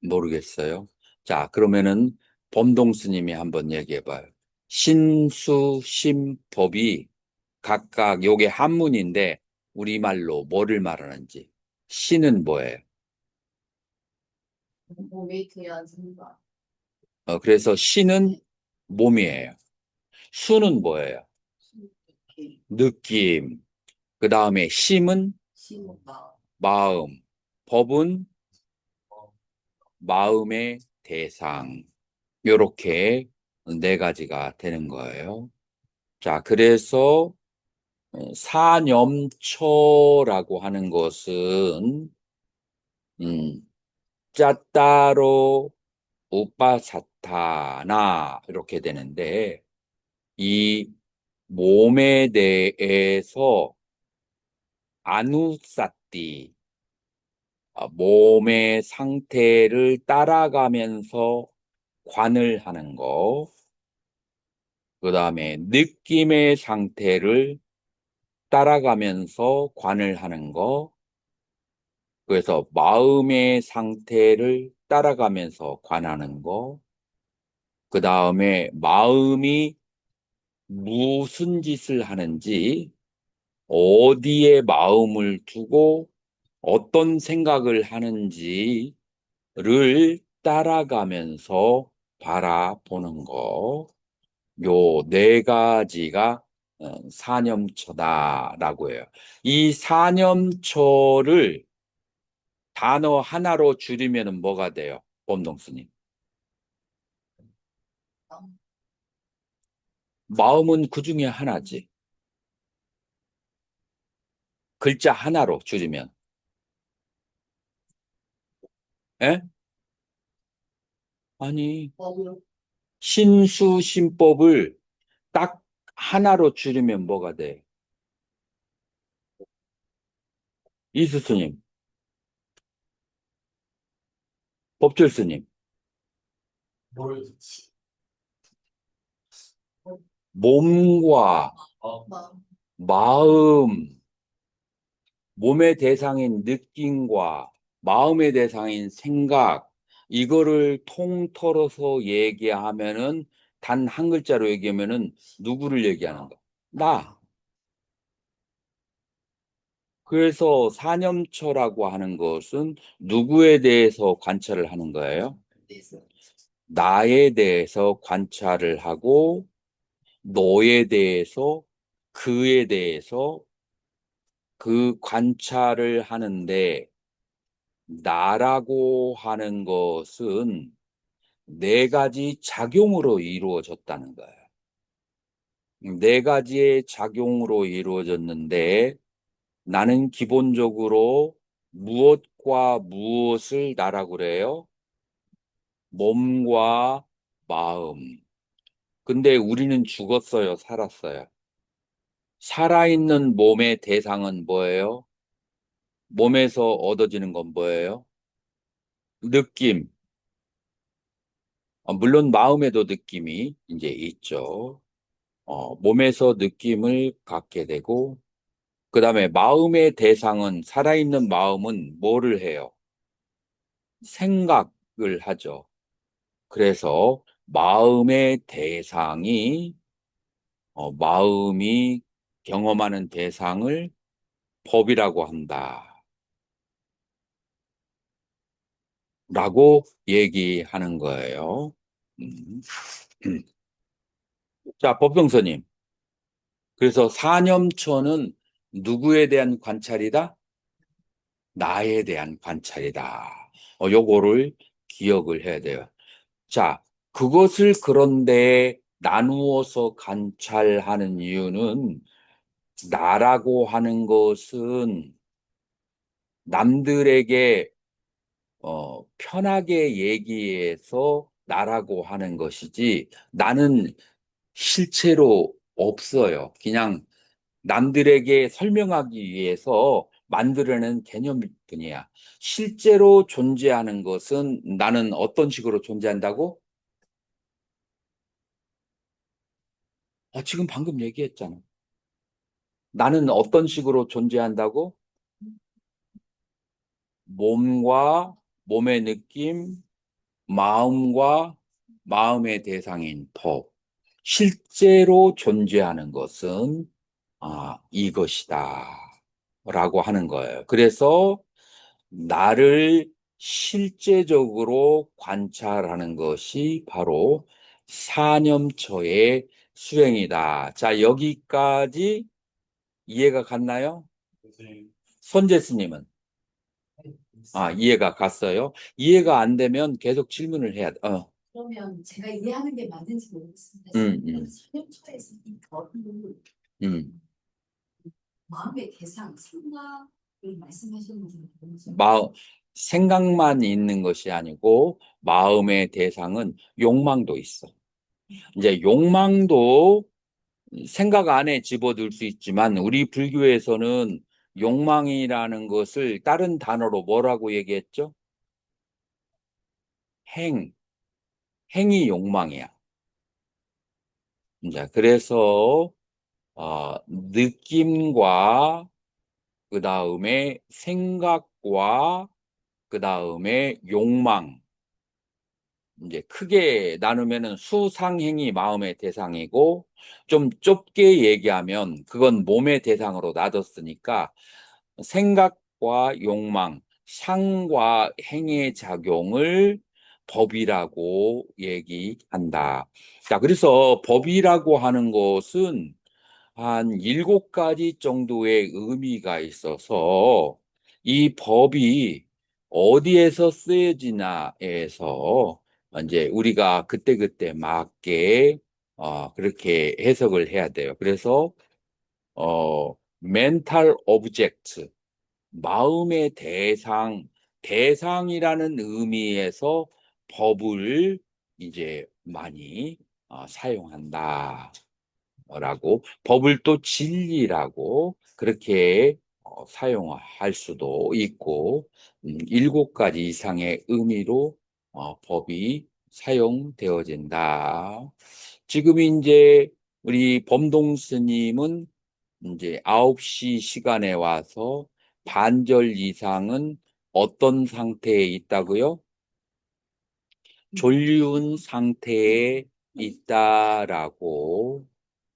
모르겠어요. 자, 그러면은 범동 스님이 한번 얘기해 봐요. 신수, 심, 법이 각각 요게 한문인데 우리말로 뭐를 말하는지. 신은 뭐예요? 몸에 대한 생각, 그래서 신은 몸이에요. 수는 뭐예요? 느낌. 그 다음에 심은 심호흡, 마음. 법은 마음의 대상. 요렇게 네 가지가 되는 거예요. 자, 그래서 사념초라고 하는 것은 짜따로 우빠사타나 이렇게 되는데 이 몸에 대해서 아누사띠 몸의 상태를 따라가면서 관을 하는 거, 그 다음에 느낌의 상태를 따라가면서 관을 하는 거, 그래서 마음의 상태를 따라가면서 관하는 거, 그 다음에 마음이 무슨 짓을 하는지, 어디에 마음을 두고 어떤 생각을 하는지를 따라가면서 바라보는 거. 요 네 가지가 사념초다라고 해요. 이 사념초를 단어 하나로 줄이면 뭐가 돼요? 범동스님. 마음은 그 중에 하나지. 글자 하나로 줄이면. 에? 아니, 신수신법을 딱 하나로 줄이면 뭐가 돼? 이수스님, 법줄스님, 뭘 몸과 어, 마음, 몸의 대상인 느낌과 마음의 대상인 생각, 이거를 통틀어서 얘기하면은 단 한 글자로 얘기하면은 누구를 얘기하는 거? 나. 그래서 사념초라고 하는 것은 누구에 대해서 관찰을 하는 거예요? 나에 대해서 관찰을 하고 너에 대해서 그에 대해서 그 관찰을 하는데 나라고 하는 것은 네 가지 작용으로 이루어졌다는 거예요. 네 가지의 작용으로 이루어졌는데 나는 기본적으로 무엇과 무엇을 나라고 그래요? 몸과 마음. 근데 우리는 죽었어요, 살았어요? 살아있는 몸의 대상은 뭐예요? 몸에서 얻어지는 건 뭐예요? 느낌. 물론 마음에도 느낌이 이제 있죠. 몸에서 느낌을 갖게 되고, 그 다음에 마음의 대상은, 살아있는 마음은 뭐를 해요? 생각을 하죠. 그래서 마음의 대상이, 마음이 경험하는 대상을 법이라고 한다. 라고 얘기하는 거예요. 음. 자, 법병서님. 그래서 사념초는 누구에 대한 관찰이다? 나에 대한 관찰이다. 요거를 기억을 해야 돼요. 자, 그것을 그런데 나누어서 관찰하는 이유는 나라고 하는 것은 남들에게 편하게 얘기해서 나라고 하는 것이지 나는 실제로 없어요. 그냥 남들에게 설명하기 위해서 만들어낸 개념일 뿐이야. 실제로 존재하는 것은 나는 어떤 식으로 존재한다고? 지금 방금 얘기했잖아. 나는 어떤 식으로 존재한다고? 몸과 몸의 느낌, 마음과 마음의 대상인 법. 실제로 존재하는 것은 이것이다. 라고 하는 거예요. 그래서 나를 실제적으로 관찰하는 것이 바로 사념초의 수행이다. 자, 여기까지 이해가 갔나요? 손재 스님은? 이해가 갔어요. 이해가 안 되면 계속 질문을 해야 돼. 그러면 제가 이해하는 게 맞는지 모르겠습니다. 음, 음. 사념초에서 이 법을 음. 마음의 대상, 생각을 말씀하시는 분이 뭔지. 생각만 있는 것이 아니고 마음의 대상은 욕망도 있어. 이제 욕망도 생각 안에 집어들 수 있지만 우리 불교에서는 욕망이라는 것을 다른 단어로 뭐라고 얘기했죠? 행이 욕망이야. 이제 그래서 느낌과 그 다음에 생각과 그 다음에 욕망, 이제 크게 나누면은 수상행위 마음의 대상이고, 좀 좁게 얘기하면 그건 몸의 대상으로 놔뒀으니까 생각과 욕망, 상과 행의 작용을 법이라고 얘기한다. 자, 그래서 법이라고 하는 것은 한 7가지 정도의 의미가 있어서 이 법이 어디에서 쓰여지나에서 이제 우리가 그때그때 맞게 그렇게 해석을 해야 돼요. 그래서 mental object, 마음의 대상이라는 의미에서 법을 이제 많이 사용한다. 라고 법을 또 진리라고 그렇게 사용할 수도 있고 7가지 이상의 의미로 법이 사용되어진다. 지금 이제 우리 범동 스님은 이제 9시 시간에 와서 반절 이상은 어떤 상태에 있다고요? 졸리운 상태에 있다라고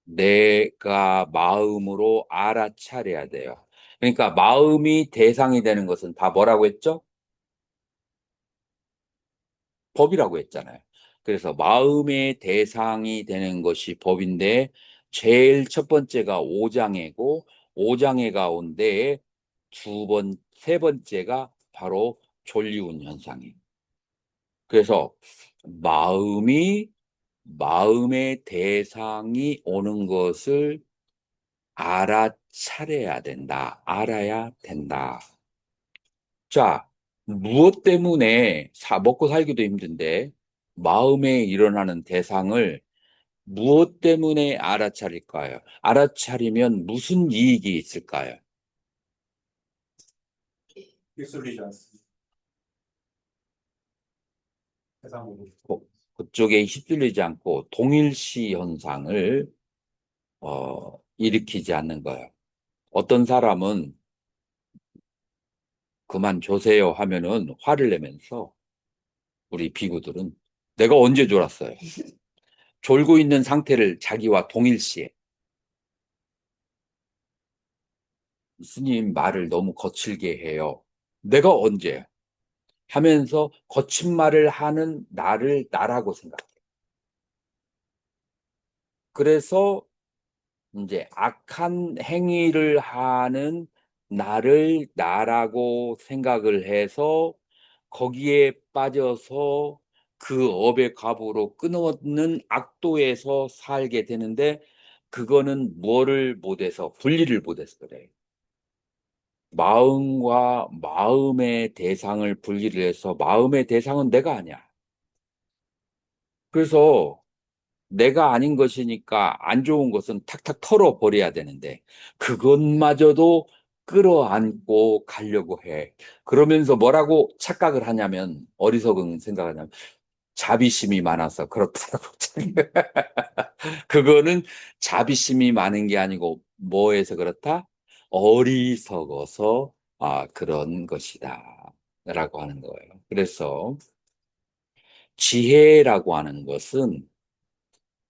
내가 마음으로 알아차려야 돼요. 그러니까 마음이 대상이 되는 것은 다 뭐라고 했죠? 법이라고 했잖아요. 그래서 마음의 대상이 되는 것이 법인데 제일 첫 번째가 오장애고 오장애 가운데 세 번째가 바로 졸리운 현상이에요. 그래서 마음의 대상이 오는 것을 알아차려야 된다. 알아야 된다. 자, 무엇 때문에 먹고 살기도 힘든데 마음에 일어나는 대상을 무엇 때문에 알아차릴까요? 알아차리면 무슨 이익이 있을까요? 휩쓸리지 않습니다. 세상으로. 그쪽에 휩쓸리지 않고 동일시 현상을 일으키지 않는 거예요. 어떤 사람은 그만 조세요 하면은 화를 내면서 우리 비구들은 내가 언제 졸았어요? 졸고 있는 상태를 자기와 동일시해. 스님 말을 너무 거칠게 해요. 내가 언제? 하면서 거친 말을 하는 나를 나라고 생각해. 그래서 이제 악한 행위를 하는 나를 나라고 생각을 해서 거기에 빠져서 그 업의 갑으로 끊어놓는 악도에서 살게 되는데 그거는 뭐를 못해서 분리를 못해서 그래. 마음과 마음의 대상을 분리를 해서 마음의 대상은 내가 아니야. 그래서 내가 아닌 것이니까 안 좋은 것은 탁탁 털어버려야 되는데 그것마저도 끌어안고 가려고 해. 그러면서 뭐라고 착각을 하냐면 어리석은 생각을 하냐면 자비심이 많아서 그렇다고. 그거는 자비심이 많은 게 아니고 뭐에서 그렇다? 어리석어서 그런 것이다. 라고 하는 거예요. 그래서 지혜라고 하는 것은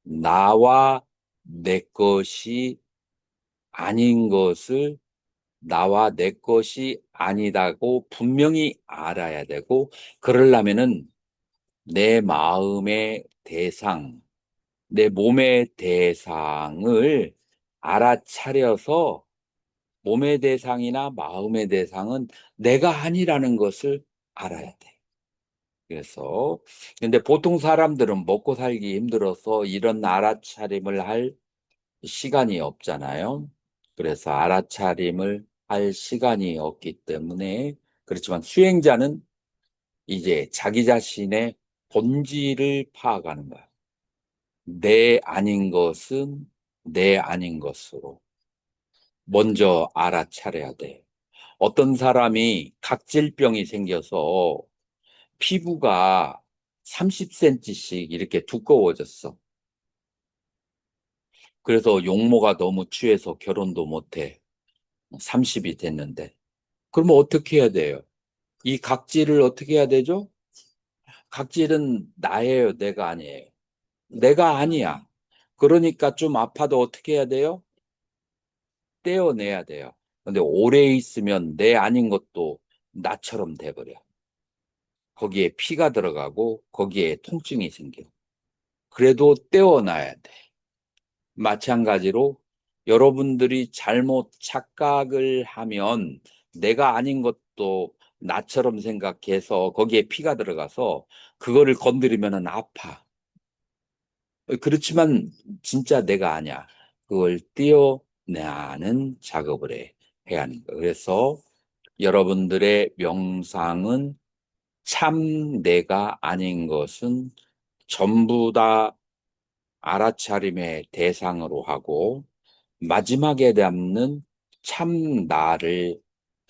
나와 내 것이 아닌 것을 나와 내 것이 아니다고 분명히 알아야 되고, 그러려면은 내 마음의 대상, 내 몸의 대상을 알아차려서 몸의 대상이나 마음의 대상은 내가 아니라는 것을 알아야 돼. 그래서 근데 보통 사람들은 먹고 살기 힘들어서 이런 알아차림을 할 시간이 없잖아요. 그래서 알아차림을 할 시간이 없기 때문에 그렇지만 수행자는 이제 자기 자신의 본질을 파악하는 거야. 내 아닌 것은 내 아닌 것으로 먼저 알아차려야 돼. 어떤 사람이 각질병이 생겨서 피부가 30cm씩 이렇게 두꺼워졌어. 그래서 용모가 너무 취해서 결혼도 못해. 30이 됐는데. 그러면 어떻게 해야 돼요? 이 각질을 어떻게 해야 되죠? 각질은 나예요, 내가 아니에요. 내가 아니야. 그러니까 좀 아파도 어떻게 해야 돼요? 떼어내야 돼요. 근데 오래 있으면 내 아닌 것도 나처럼 돼버려. 거기에 피가 들어가고 거기에 통증이 생겨. 그래도 떼어놔야 돼. 마찬가지로 여러분들이 잘못 착각을 하면 내가 아닌 것도 나처럼 생각해서 거기에 피가 들어가서 그거를 건드리면 아파. 그렇지만 진짜 내가 아니야. 그걸 떼어내는 작업을 해야 하는 거예요. 그래서 여러분들의 명상은 참 내가 아닌 것은 전부 다 알아차림의 대상으로 하고 마지막에 남는 참 나를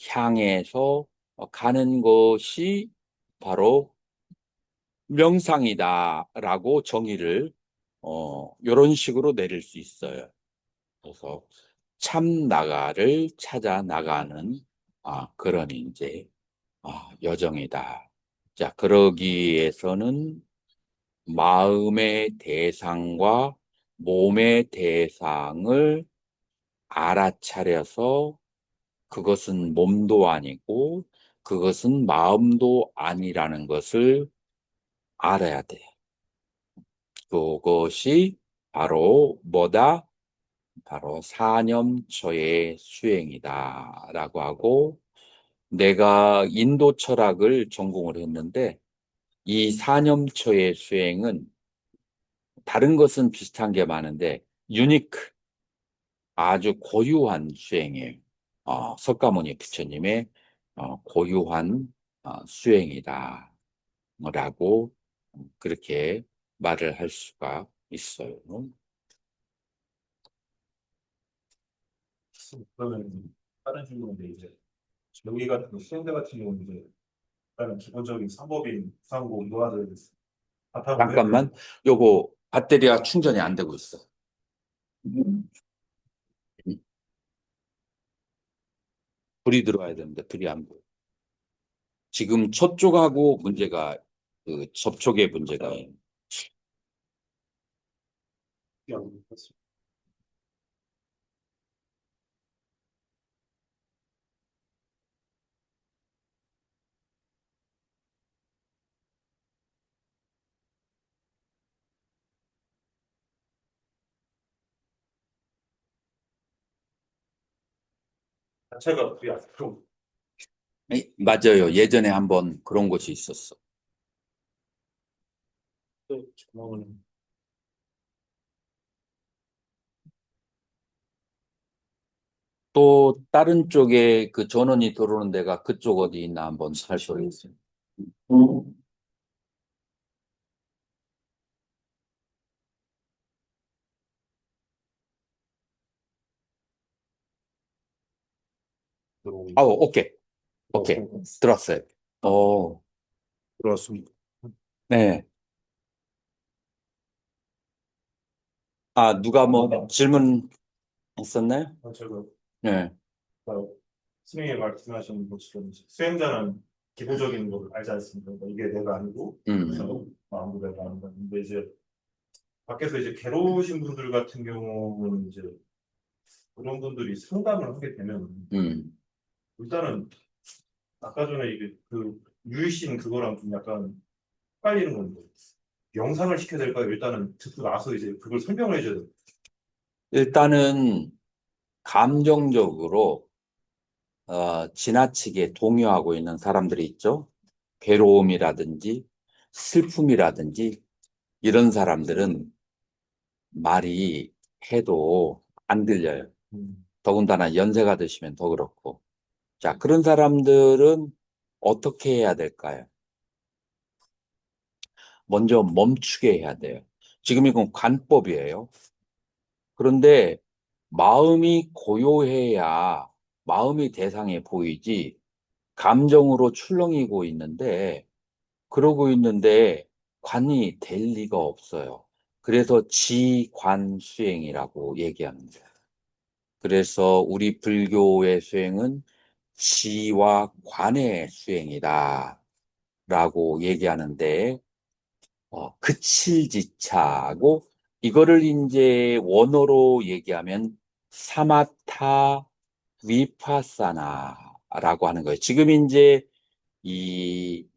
향해서 가는 것이 바로 명상이다라고 정의를 이런 식으로 내릴 수 있어요. 그래서 참 나가를 찾아 나가는 그런 이제 여정이다. 자, 그러기 위해서는 마음의 대상과 몸의 대상을 알아차려서 그것은 몸도 아니고 그것은 마음도 아니라는 것을 알아야 돼. 그것이 바로 뭐다? 바로 사념초의 수행이다라고 하고 내가 인도 철학을 전공을 했는데 이 사념초의 수행은 다른 것은 비슷한 게 많은데 유니크 아주 고유한 수행이에요. 석가모니 부처님의 고유한 수행이다 라고 그렇게 말을 할 수가 있어요. 그러면 다른 질문인데 이제 여기 같은 수행자 같은 경우는 이제 일단 기본적인 사법인 상고 노화를 바탕으로 잠깐만, 요거 배터리가 충전이 안 되고 있어. 불이 들어와야 되는데 불이 안 보여. 지금 저쪽하고 문제가 그 접촉의 문제가 자체가 그게 앞으로 맞아요. 예전에 한번 그런 곳이 있었어. 전망은 또 다른 쪽에 그 전원이 들어오는 데가 그쪽 어디 있나 한번 살펴보겠습니다. 들어오고 오케이. 오케이. 들었어요. 들어왔습니다. 네. 누가 뭐 질문 있었나요? 제가 네. 스님이 말씀하신 것처럼 수행자는 기본적인 걸 알지 않습니까? 그러니까 이게 내가 아니고 그래서 마음도 내가 아닌다. 근데 이제 밖에서 이제 괴로우신 분들 같은 경우는 이제 그런 분들이 상담을 하게 되면 일단은 아까 전에 이게 그 유일신 그거랑 좀 약간 헷갈리는 건데 영상을 시켜야 될까요? 일단은 듣고 나서 이제 그걸 설명을 해줘야 돼요. 일단은 감정적으로 지나치게 동요하고 있는 사람들이 있죠. 괴로움이라든지 슬픔이라든지 이런 사람들은 말이 해도 안 들려요. 더군다나 연세가 드시면 더 그렇고. 자, 그런 사람들은 어떻게 해야 될까요? 먼저 멈추게 해야 돼요. 지금 이건 관법이에요. 그런데 마음이 고요해야 마음이 대상에 보이지 감정으로 출렁이고 있는데 그러고 있는데 관이 될 리가 없어요. 그래서 지관수행이라고 얘기합니다. 그래서 우리 불교의 수행은 지와 관의 수행이다 라고 얘기하는데 그칠지차고 이거를 이제 원어로 얘기하면 사마타 위파사나라고 하는 거예요. 지금 이제 이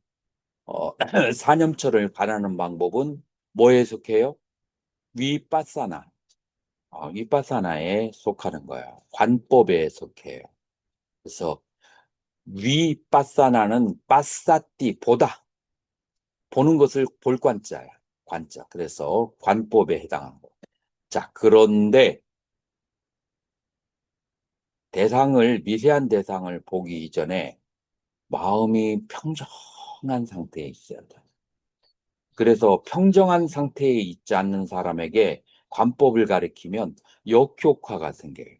사념처를 바라는 방법은 뭐에 속해요? 위파사나. 위파사나에 속하는 거예요. 관법에 속해요. 그래서 위파사나는 빠사띠 보다 보는 것을 볼 관자야. 관자. 그래서 관법에 해당하는 거. 자, 그런데 미세한 대상을 보기 이전에 마음이 평정한 상태에 있어야 돼. 그래서 평정한 상태에 있지 않는 사람에게 관법을 가리키면 역효과가 생겨요.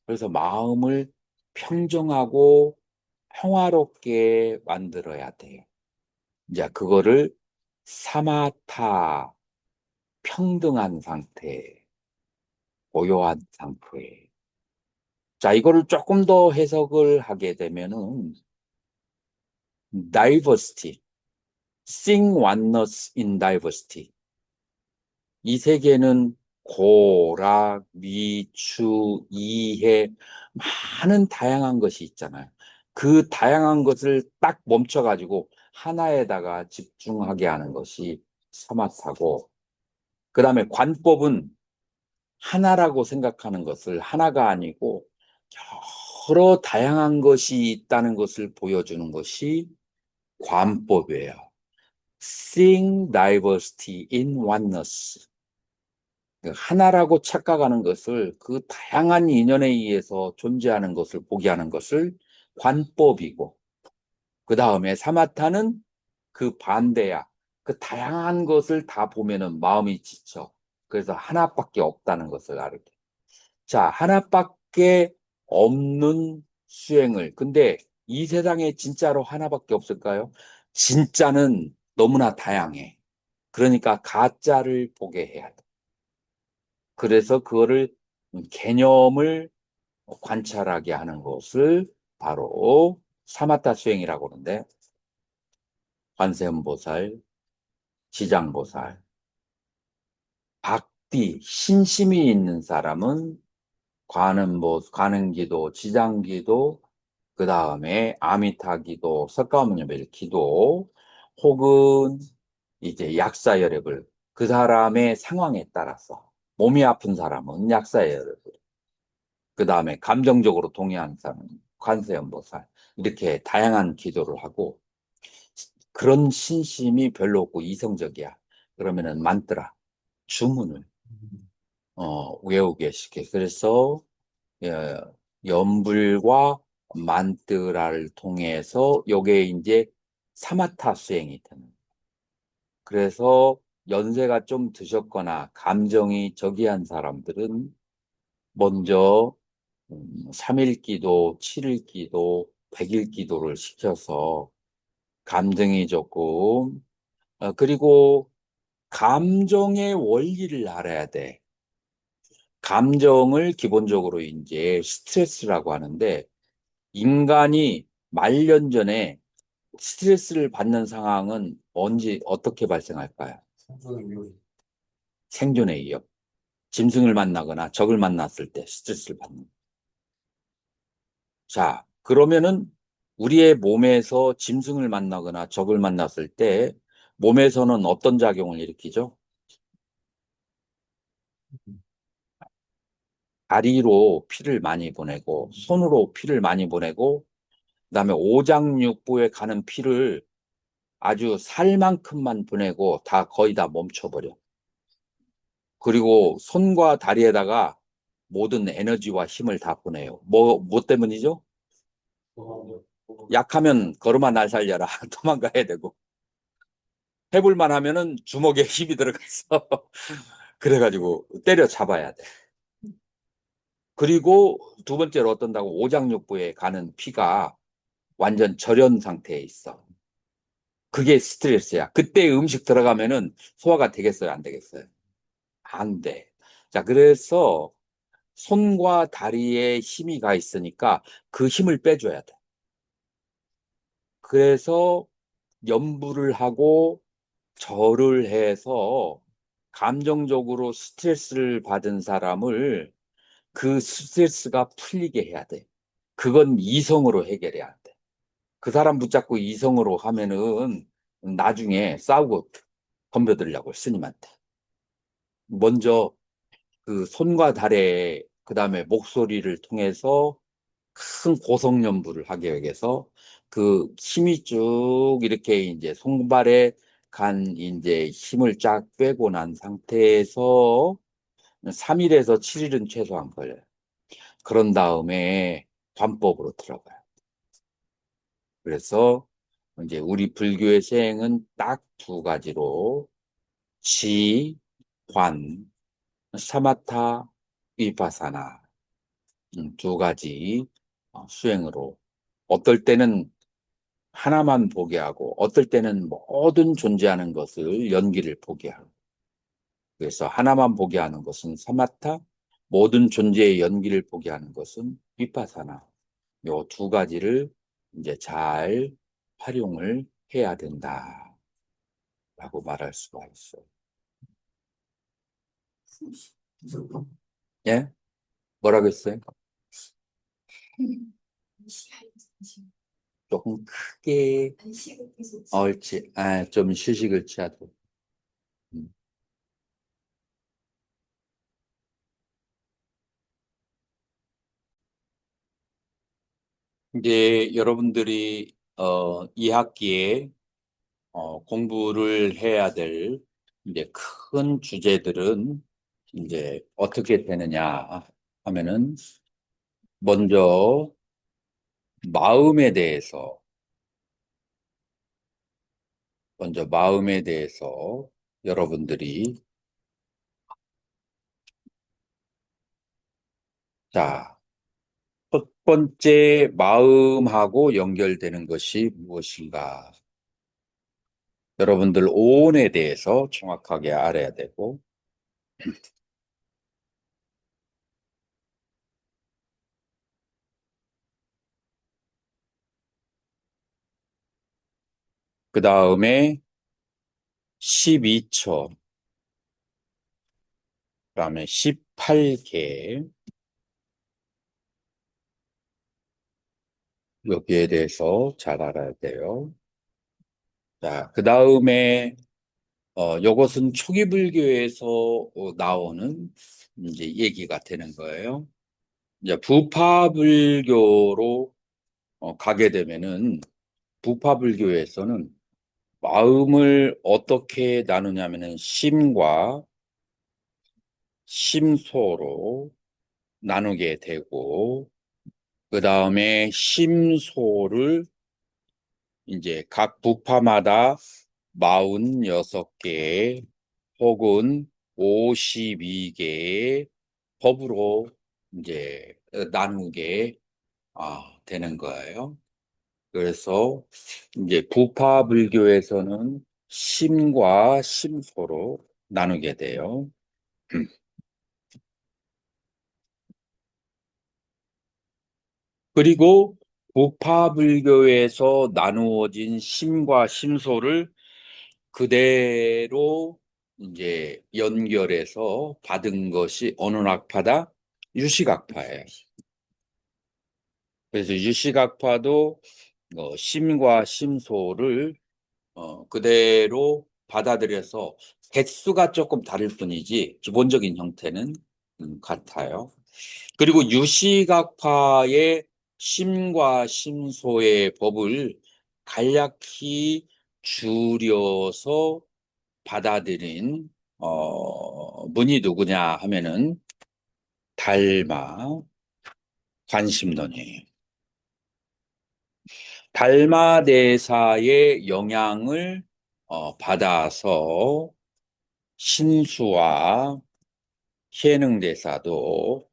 그래서 마음을 평정하고 평화롭게 만들어야 돼요. 이제 그거를 사마타, 평등한 상태, 고요한 상태. 자, 이거를 조금 더 해석을 하게 되면은 diversity, seeing oneness in diversity. 이 세계는 고락, 미추, 이해, 많은 다양한 것이 있잖아요. 그 다양한 것을 딱 멈춰가지고 하나에다가 집중하게 하는 것이 사마타고, 그 다음에 관법은 하나라고 생각하는 것을 하나가 아니고 여러 다양한 것이 있다는 것을 보여주는 것이 관법이에요. Seeing diversity in oneness. 하나라고 착각하는 것을 그 다양한 인연에 의해서 존재하는 것을 보게 하는 것을 관법이고, 그 다음에 사마타는 그 반대야. 그 다양한 것을 다 보면은 마음이 지쳐. 그래서 하나밖에 없다는 것을 알게. 자, 하나밖에 없는 수행을. 근데 이 세상에 진짜로 하나밖에 없을까요? 진짜는 너무나 다양해. 그러니까 가짜를 보게 해야 돼. 그래서 그거를 개념을 관찰하게 하는 것을 바로 사마타 수행이라고 하는데 관세음보살, 지장보살, 박디, 신심이 있는 사람은 관음기도, 지장기도, 그 다음에 아미타기도, 석가모니별 기도, 혹은 이제 약사여력을 그 사람의 상황에 따라서 몸이 아픈 사람은 약사여력을, 그 다음에 감정적으로 동의하는 사람은 관세음보살 이렇게 다양한 기도를 하고 그런 신심이 별로 없고 이성적이야. 그러면은 만트라, 주문을 외우게 시켜. 그래서 예, 염불과 만뜨라를 통해서 요게 이제 사마타 수행이 되는 거예요. 그래서 연세가 좀 드셨거나 감정이 저기한 사람들은 먼저 3일 기도, 7일 기도, 100일 기도를 시켜서 감정이 조금 그리고 감정의 원리를 알아야 돼. 감정을 기본적으로 이제 스트레스라고 하는데 인간이 말년 전에 스트레스를 받는 상황은 언제 어떻게 발생할까요? 생존의 요인. 생존에 의해 짐승을 만나거나 적을 만났을 때 스트레스를 받는. 자, 그러면은 우리의 몸에서 짐승을 만나거나 적을 만났을 때 몸에서는 어떤 작용을 일으키죠? 다리로 피를 많이 보내고 손으로 피를 많이 보내고 그다음에 오장육부에 가는 피를 아주 살만큼만 보내고 다 거의 다 멈춰버려. 그리고 손과 다리에다가 모든 에너지와 힘을 다 보내요. 뭐 때문이죠? 약하면 걸음아 날 살려라. 도망가야 되고. 해볼만 하면은 주먹에 힘이 들어가서 그래가지고 때려잡아야 돼. 그리고 두 번째로 어떤다고 오장육부에 가는 피가 완전 절연 상태에 있어. 그게 스트레스야. 그때 음식 들어가면은 소화가 되겠어요? 안 되겠어요? 안 돼. 자, 그래서 손과 다리에 힘이 가 있으니까 그 힘을 빼줘야 돼. 그래서 염불을 하고 절을 해서 감정적으로 스트레스를 받은 사람을 그 스트레스가 풀리게 해야 돼. 그건 이성으로 해결해야 돼. 그 사람 붙잡고 이성으로 하면은 나중에 싸우고 덤벼들려고 스님한테. 먼저 그 손과 다리, 그 다음에 목소리를 통해서 큰 고성연부를 하게 위해서 그 힘이 쭉 이렇게 이제 손발에 간 이제 힘을 쫙 빼고 난 상태에서 3일에서 7일은 최소한 걸려요. 그런 다음에 관법으로 들어가요. 그래서 이제 우리 불교의 세행은 딱 두 가지로 지, 관, 사마타, 위파사나 두 가지 수행으로 어떨 때는 하나만 보게 하고 어떨 때는 모든 존재하는 것을 연기를 보게 하고 그래서 하나만 보게 하는 것은 사마타, 모든 존재의 연기를 보게 하는 것은 위파사나 요 두 가지를 이제 잘 활용을 해야 된다라고 말할 수가 있어요. 예? 뭐라고 했어요? 조금 크게 옳지. 좀 휴식을 취하도록. 음. 이제 여러분들이 2학기에 공부를 해야 될 이제 큰 주제들은 이제 어떻게 되느냐 하면은 먼저 마음에 대해서 여러분들이 자, 첫 번째 마음하고 연결되는 것이 무엇인가? 여러분들 오온에 대해서 정확하게 알아야 되고 그 다음에 12초, 그 다음에 18개 여기에 대해서 잘 알아야 돼요. 자, 그 다음에 요것은 초기 불교에서 나오는 이제 얘기가 되는 거예요. 이제 부파 불교로 가게 되면은 부파 불교에서는 마음을 어떻게 나누냐면은 심과 심소로 나누게 되고 그 다음에 심소를 이제 각 부파마다 46개 혹은 52개의 법으로 이제 나누게 되는 거예요. 그래서 이제 부파 불교에서는 심과 심소로 나누게 돼요. 그리고 부파 불교에서 나누어진 심과 심소를 그대로 이제 연결해서 받은 것이 어느 학파다? 유식학파예요. 그래서 유식학파도 심과 심소를 그대로 받아들여서 개수가 조금 다를 뿐이지 기본적인 형태는 같아요. 그리고 유식학파의 심과 심소의 법을 간략히 줄여서 받아들인 분이 누구냐 하면은 달마 관심론이에요. 달마 대사의 영향을 받아서 신수와 해능 대사도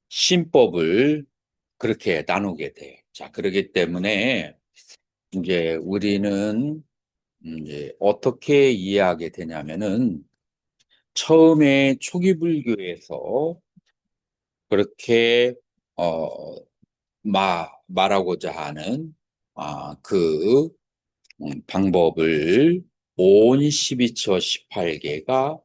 신법을 그렇게 나누게 돼요. 자, 그렇기 때문에 이제 우리는 이제 어떻게 이해하게 되냐면은 처음에 초기 불교에서 그렇게 어, 말하고자 하는 그 방법을 온 12처 18개가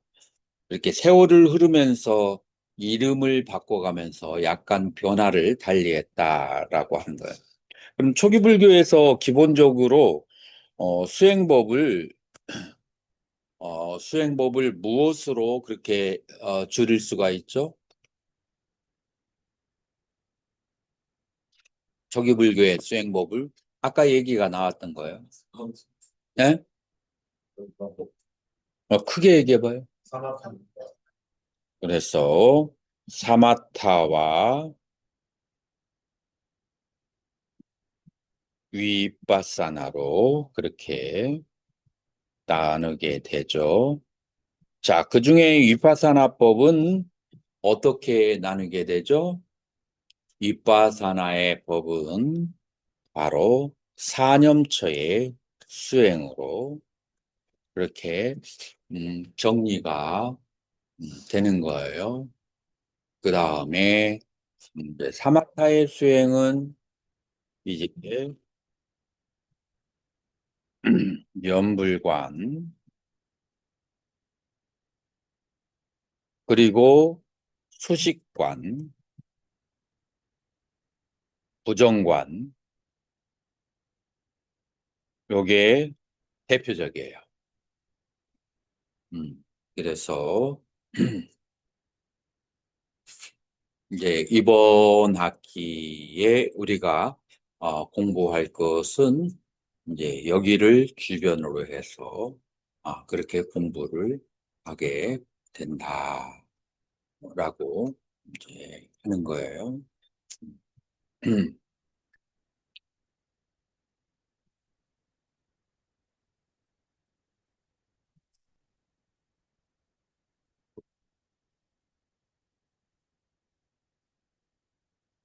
이렇게 세월을 흐르면서 이름을 바꿔가면서 약간 변화를 달리했다라고 하는 거예요. 그럼 초기 불교에서 기본적으로 수행법을 수행법을 무엇으로 그렇게 줄일 수가 있죠? 초기 불교의 수행법을 아까 얘기가 나왔던 거예요. 네? 크게 얘기해봐요. 사막합니다. 그래서 사마타와 위빠사나로 그렇게 나누게 되죠. 자, 그 중에 위파사나법은 어떻게 나누게 되죠? 위파사나의 법은 바로 사념처의 수행으로 그렇게 정리가 되는 거예요. 그 다음에 이제 사마타의 수행은 이제 연불관 그리고 수식관, 부정관 요게 대표적이에요. 그래서 이제 이번 학기에 우리가 공부할 것은 이제 여기를 주변으로 해서 그렇게 공부를 하게 된다라고 이제 하는 거예요.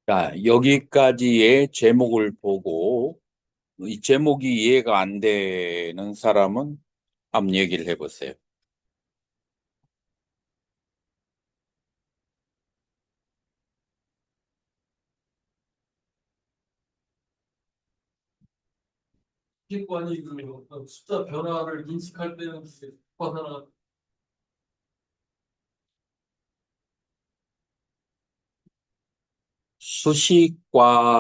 자, 여기까지의 제목을 보고 이 제목이 이해가 안 되는 사람은 한번 얘기를 해보세요. 수식관이 그 어떤 숫자 변화를 인식할 때는 하나 수식관이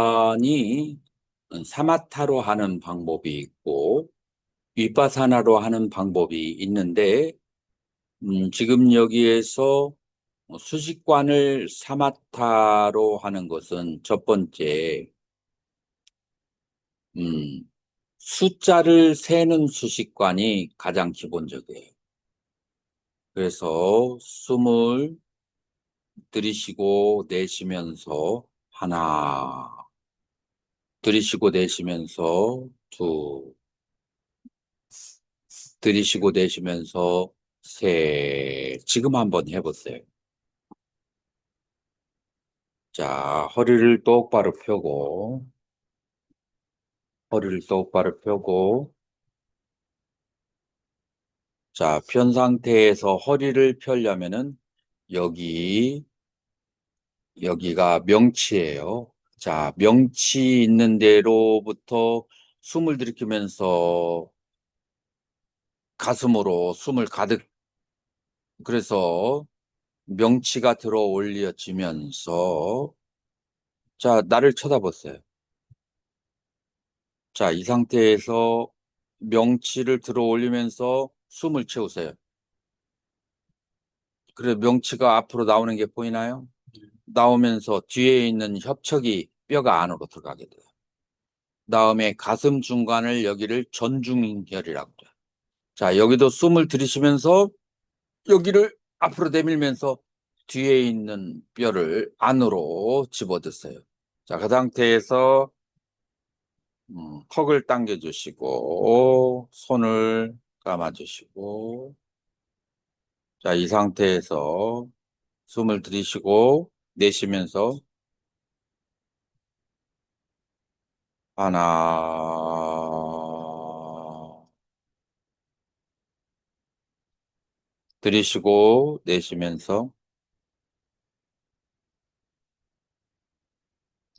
사마타로 하는 방법이 있고 위파사나로 하는 방법이 있는데 지금 여기에서 수식관을 사마타로 하는 것은 첫 번째 숫자를 세는 수식관이 가장 기본적이에요. 그래서 숨을 들이쉬고 내쉬면서 하나, 들이쉬고 내쉬면서 둘, 들이쉬고 내쉬면서 셋. 지금 한번 해보세요. 자, 허리를 똑바로 펴고, 허리를 똑바로 펴고, 자, 편 상태에서 허리를 펴려면은 여기가 명치예요. 자, 명치 있는 데로부터 숨을 들이키면서 가슴으로 숨을 가득, 그래서 명치가 들어 올려지면서, 자, 나를 쳐다보세요. 자, 이 상태에서 명치를 들어 올리면서 숨을 채우세요. 그래, 명치가 앞으로 나오는 게 보이나요? 나오면서 뒤에 있는 협척이 뼈가 안으로 들어가게 돼요. 다음에 가슴 중간을 여기를 전중혈이라고 해요. 자, 여기도 숨을 들이쉬면서 여기를 앞으로 내밀면서 뒤에 있는 뼈를 안으로 집어드세요. 자, 그 상태에서 턱을 당겨주시고 손을 감아주시고 자, 이 상태에서 숨을 들이쉬고 내쉬면서 하나 들이쉬고 내쉬면서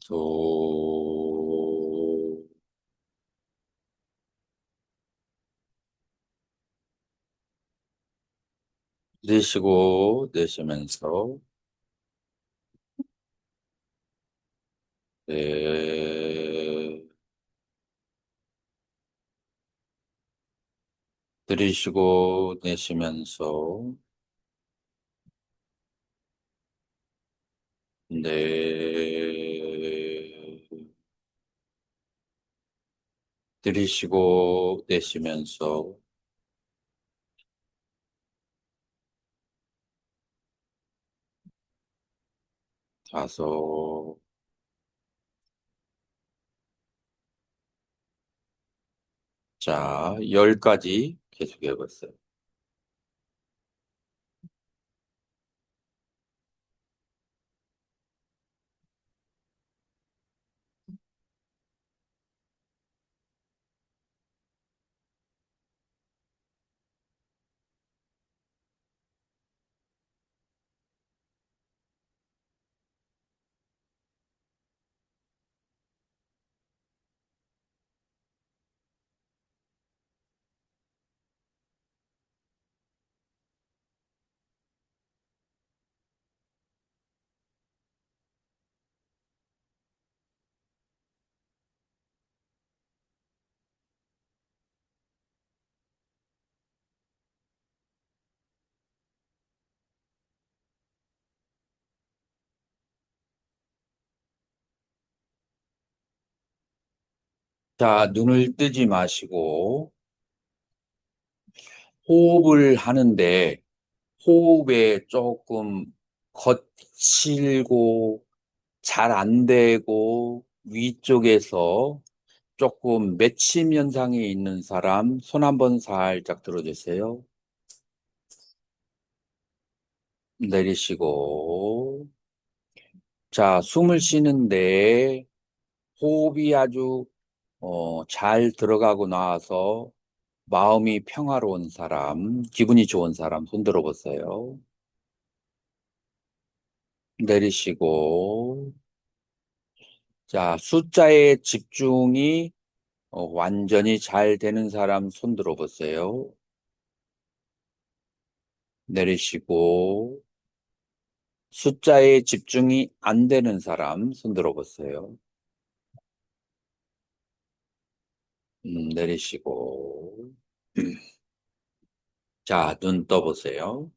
둘 들이쉬고 내쉬면서 넷 들이쉬고 내쉬면서 넷 들이쉬고 내쉬면서 다섯 자, 10까지 계속 해봤어요. 자, 눈을 뜨지 마시고 호흡을 하는데 호흡에 조금 거칠고 잘 안 되고 위쪽에서 조금 맺힘 현상이 있는 사람 손 한번 살짝 들어주세요. 내리시고 자, 숨을 쉬는데 호흡이 아주 잘 들어가고 나와서 마음이 평화로운 사람, 기분이 좋은 사람 손 들어보세요. 내리시고 자, 숫자의 집중이 완전히 잘 되는 사람 손 들어보세요. 내리시고 숫자에 집중이 안 되는 사람 손 들어보세요. 내리시고 자, 눈 떠보세요.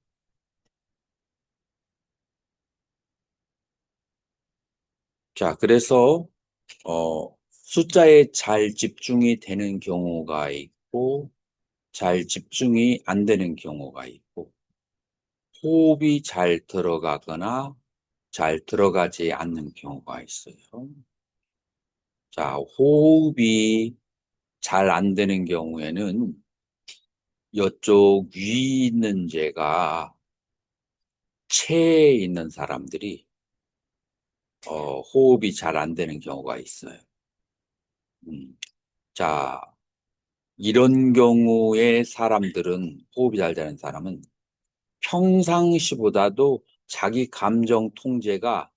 자, 그래서 숫자에 잘 집중이 되는 경우가 있고 잘 집중이 안 되는 경우가 있고 호흡이 잘 들어가거나 잘 들어가지 않는 경우가 있어요. 자, 호흡이 잘 안 되는 경우에는 이쪽 위 있는 제가 체에 있는 사람들이 호흡이 잘 안 되는 경우가 있어요. 자, 이런 경우에 사람들은 호흡이 잘 되는 사람은 평상시보다도 자기 감정 통제가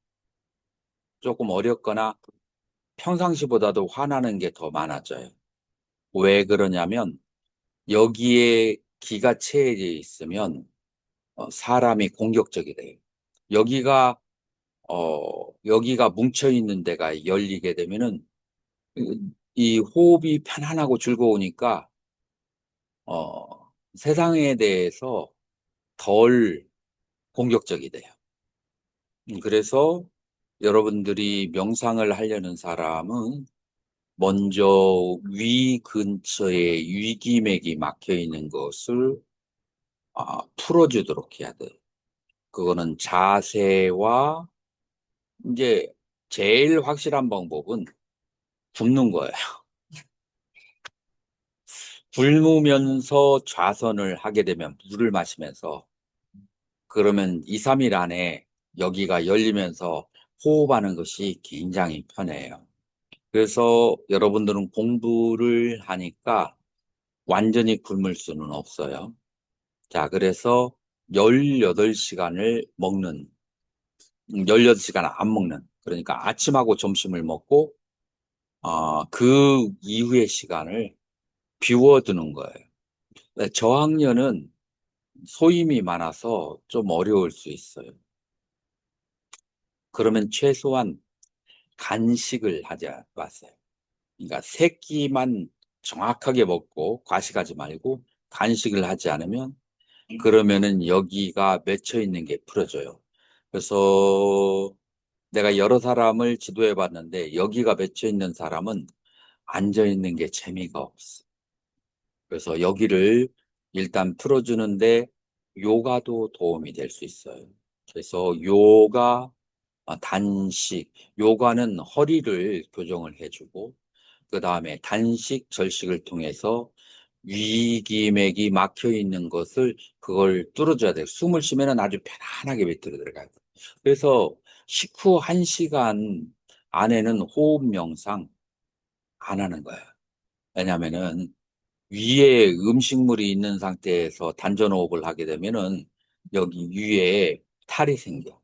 조금 어렵거나 평상시보다도 화나는 게 더 많아져요. 왜 그러냐면 여기에 기가 채해져 있으면 사람이 공격적이 돼요. 여기가 여기가 뭉쳐 있는 데가 열리게 되면은 이 호흡이 편안하고 즐거우니까 세상에 대해서 덜 공격적이 돼요. 그래서 여러분들이 명상을 하려는 사람은 먼저 위 근처에 위기맥이 막혀 있는 것을 풀어주도록 해야 돼요. 그거는 자세와 이제 제일 확실한 방법은 굶는 거예요. 굶으면서 좌선을 하게 되면 물을 마시면서 그러면 2, 3일 안에 여기가 열리면서 호흡하는 것이 굉장히 편해요. 그래서 여러분들은 공부를 하니까 완전히 굶을 수는 없어요. 자, 그래서 18시간을 먹는, 18시간 안 먹는, 그러니까 아침하고 점심을 먹고, 그 이후의 시간을 비워두는 거예요. 저학년은 소임이 많아서 좀 어려울 수 있어요. 그러면 최소한 간식을 하지 마세요. 그러니까 세 끼만 정확하게 먹고 과식하지 말고 간식을 하지 않으면 그러면은 여기가 맺혀 있는 게 풀어져요. 그래서 내가 여러 사람을 지도해 봤는데 여기가 맺혀 있는 사람은 앉아 있는 게 재미가 없어. 그래서 여기를 일단 풀어주는데 요가도 도움이 될 수 있어요. 그래서 요가, 단식, 요가는 허리를 교정을 해주고 그 다음에 단식, 절식을 통해서 위기맥이 막혀 있는 것을 그걸 뚫어줘야 돼요. 숨을 쉬면은 아주 편안하게 밑으로 들어가요. 그래서 식후 1시간 안에는 호흡 명상 안 하는 거예요. 왜냐면은 위에 음식물이 있는 상태에서 단전호흡을 하게 되면은 여기 위에 탈이 생겨.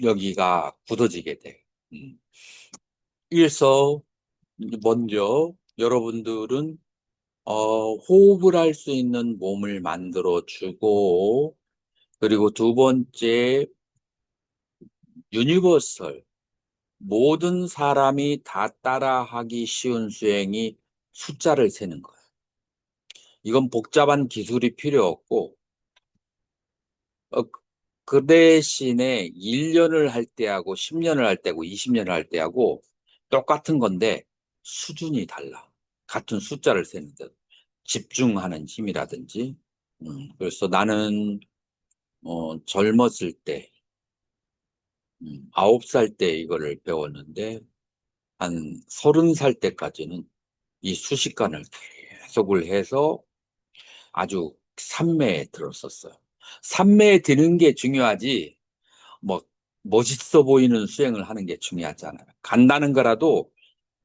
여기가 굳어지게 돼. 음. 그래서 먼저 여러분들은 호흡을 할 수 있는 몸을 만들어 주고 그리고 두 번째 유니버설 모든 사람이 다 따라하기 쉬운 수행이 숫자를 세는 거예요. 이건 복잡한 기술이 필요 없고 어, 그 대신에 1년을 할 때하고 10년을 할 때하고 20년을 할 때하고 똑같은 건데 수준이 달라. 같은 숫자를 세는데 집중하는 힘이라든지 그래서 나는 젊었을 때 9살 때 이거를 배웠는데 한 30살 때까지는 이 수식관을 계속을 해서 아주 산매에 들었었어요. 산매에 드는 게 중요하지 뭐 멋있어 보이는 수행을 하는 게 중요하지 않아요. 간다는 거라도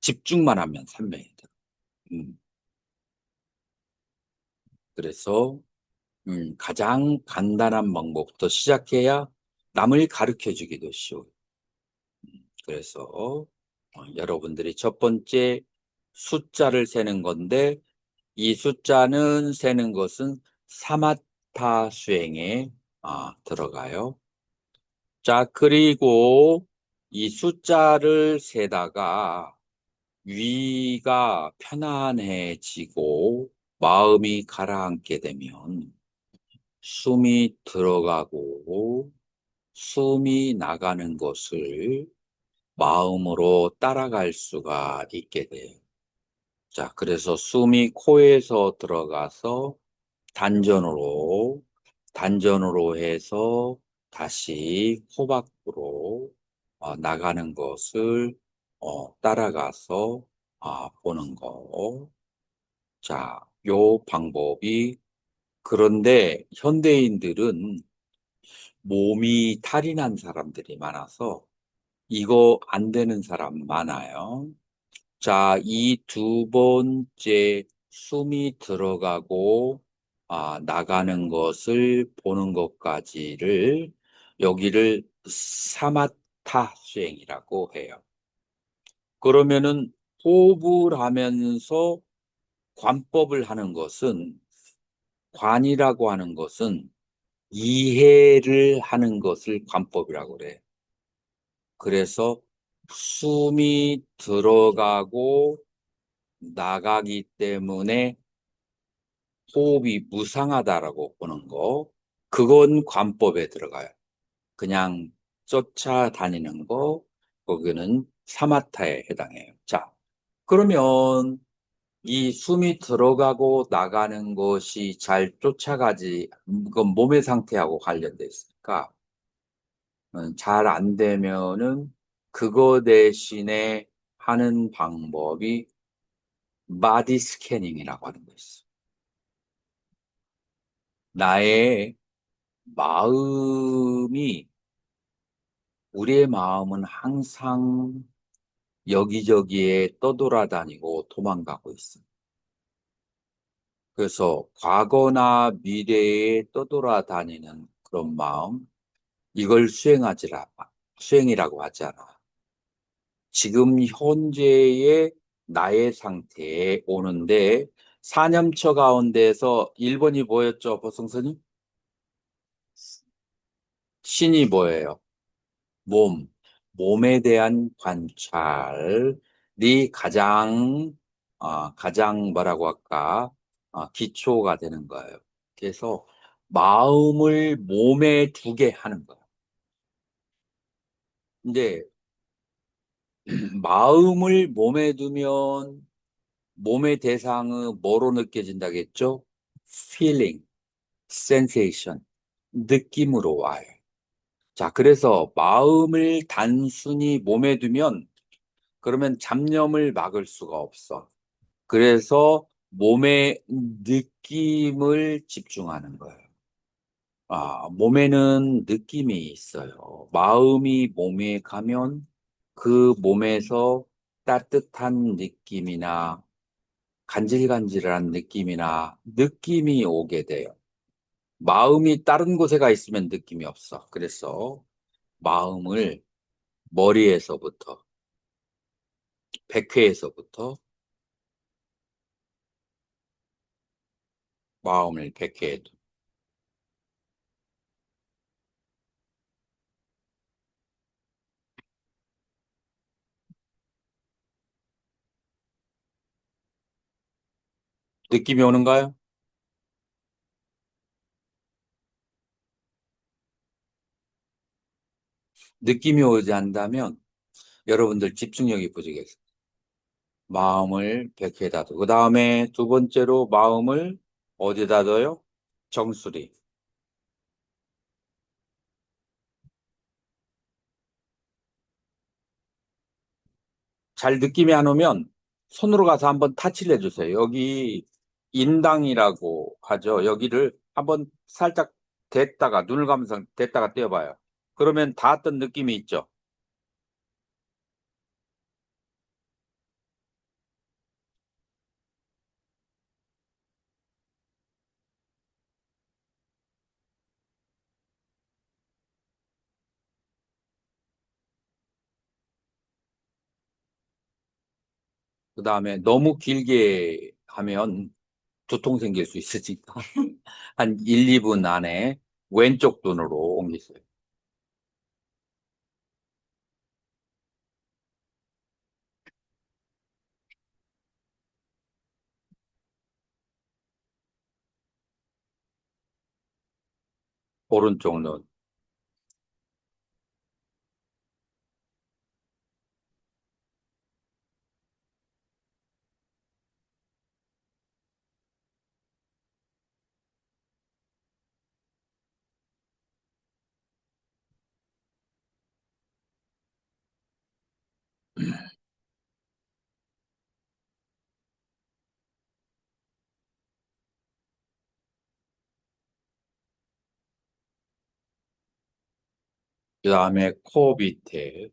집중만 하면 산매에 들어. 음, 그래서 가장 간단한 방법부터 시작해야 남을 가르쳐 주기도 쉬워요. 그래서 여러분들이 첫 번째 숫자를 세는 건데 이 숫자는 세는 것은 사마타 수행에 들어가요. 자, 그리고 이 숫자를 세다가 위가 편안해지고 마음이 가라앉게 되면 숨이 들어가고 숨이 나가는 것을 마음으로 따라갈 수가 있게 돼요. 자, 그래서 숨이 코에서 들어가서 단전으로, 단전으로 해서 다시 코 밖으로 나가는 것을 따라가서 보는 거. 자, 요 방법이 그런데 현대인들은 몸이 탈이 난 사람들이 많아서 이거 안 되는 사람 많아요. 자, 이 두 번째 숨이 들어가고 나가는 것을 보는 것까지를 여기를 사마타 수행이라고 해요. 그러면은 호흡을 하면서 관법을 하는 것은 관이라고 하는 것은 이해를 하는 것을 관법이라고 그래요. 그래서 숨이 들어가고 나가기 때문에 호흡이 무상하다라고 보는 거, 그건 관법에 들어가요. 그냥 쫓아다니는 거, 거기는 사마타에 해당해요. 자, 그러면 이 숨이 들어가고 나가는 것이 잘 쫓아가지, 그건 몸의 상태하고 관련돼 있어요. 되니까 잘 안 되면은 그거 대신에 하는 방법이 바디 스캐닝이라고 하는 거 있어. 나의 마음이 우리의 마음은 항상 여기저기에 떠돌아다니고 도망가고 있어. 그래서 과거나 미래에 떠돌아다니는 그런 마음, 이걸 수행이라고 하잖아. 지금 현재의 나의 상태에 오는데, 사념처 가운데서 1번이 뭐였죠, 보성스님? 신이 뭐예요? 몸. 몸에 대한 관찰이 가장 뭐라고 할까? 기초가 되는 거예요. 그래서 마음을 몸에 두게 하는 거예요. 근데 마음을 몸에 두면 몸의 대상은 뭐로 느껴진다겠죠? feeling, sensation, 느낌으로 와요. 자, 그래서 마음을 단순히 몸에 두면 그러면 잡념을 막을 수가 없어. 그래서 몸의 느낌을 집중하는 거예요. 몸에는 느낌이 있어요. 마음이 몸에 가면 그 몸에서 따뜻한 느낌이나 간질간질한 느낌이나 느낌이 오게 돼요. 마음이 다른 곳에 가 있으면 느낌이 없어. 그래서 마음을 머리에서부터, 백회에서부터 마음을 백회에 두. 느낌이 오는가요? 느낌이 오지 않다면 여러분들 집중력이 부족해서 마음을 백회에다 두고, 그 다음에 두 번째로 마음을 어디다 둬요? 정수리. 잘 느낌이 안 오면 손으로 가서 한번 타치를 해주세요. 여기 인당이라고 하죠. 여기를 한번 살짝 댔다가, 눈을 감면서 댔다가 떼어봐요. 그러면 닿았던 느낌이 있죠. 그 다음에 너무 길게 하면 두통 생길 수 있으니까 한 1, 2분 안에 왼쪽 눈으로 옮기세요. 오른쪽 눈. 그 다음에 코 밑에.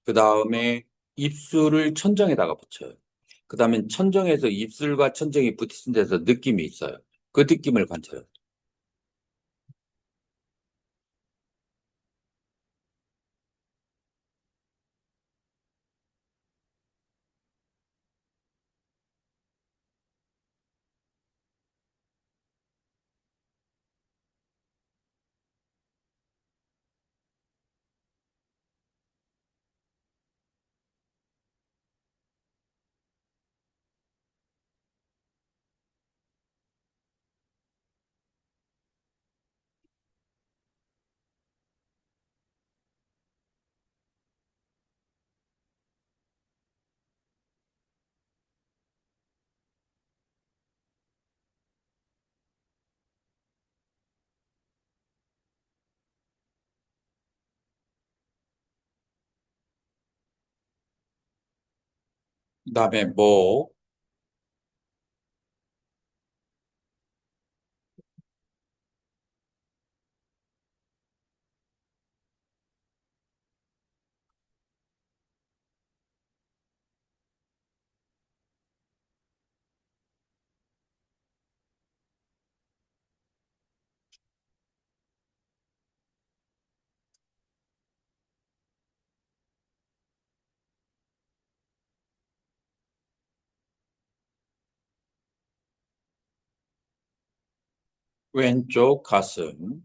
그 다음에 입술을 천정에다가 붙여요. 그 다음에 천정에서 입술과 천정이 붙은 데서 느낌이 있어요. 그 느낌을 관찰해요. 그다음에 목, 왼쪽 가슴,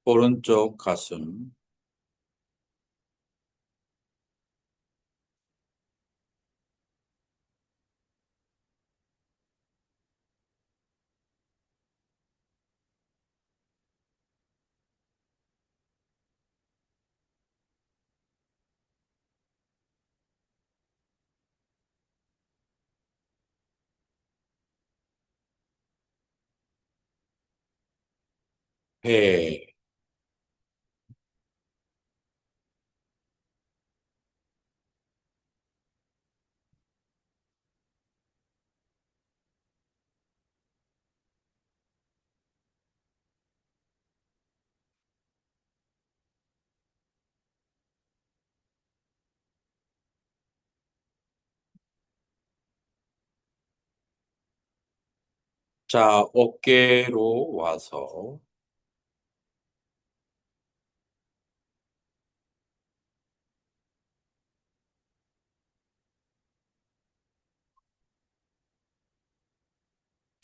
오른쪽 가슴, 배, 자, 어깨로 와서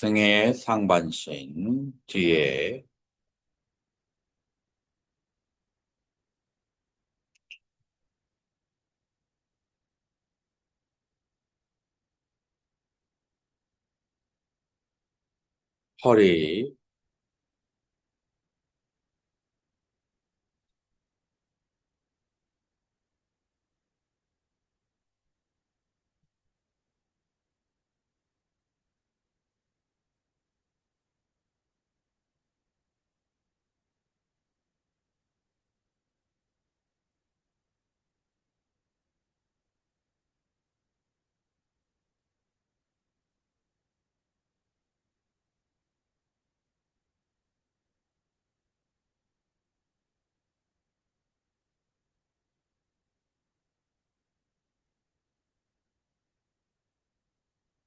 등의 상반신 뒤에 허리,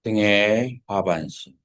등의 하반신,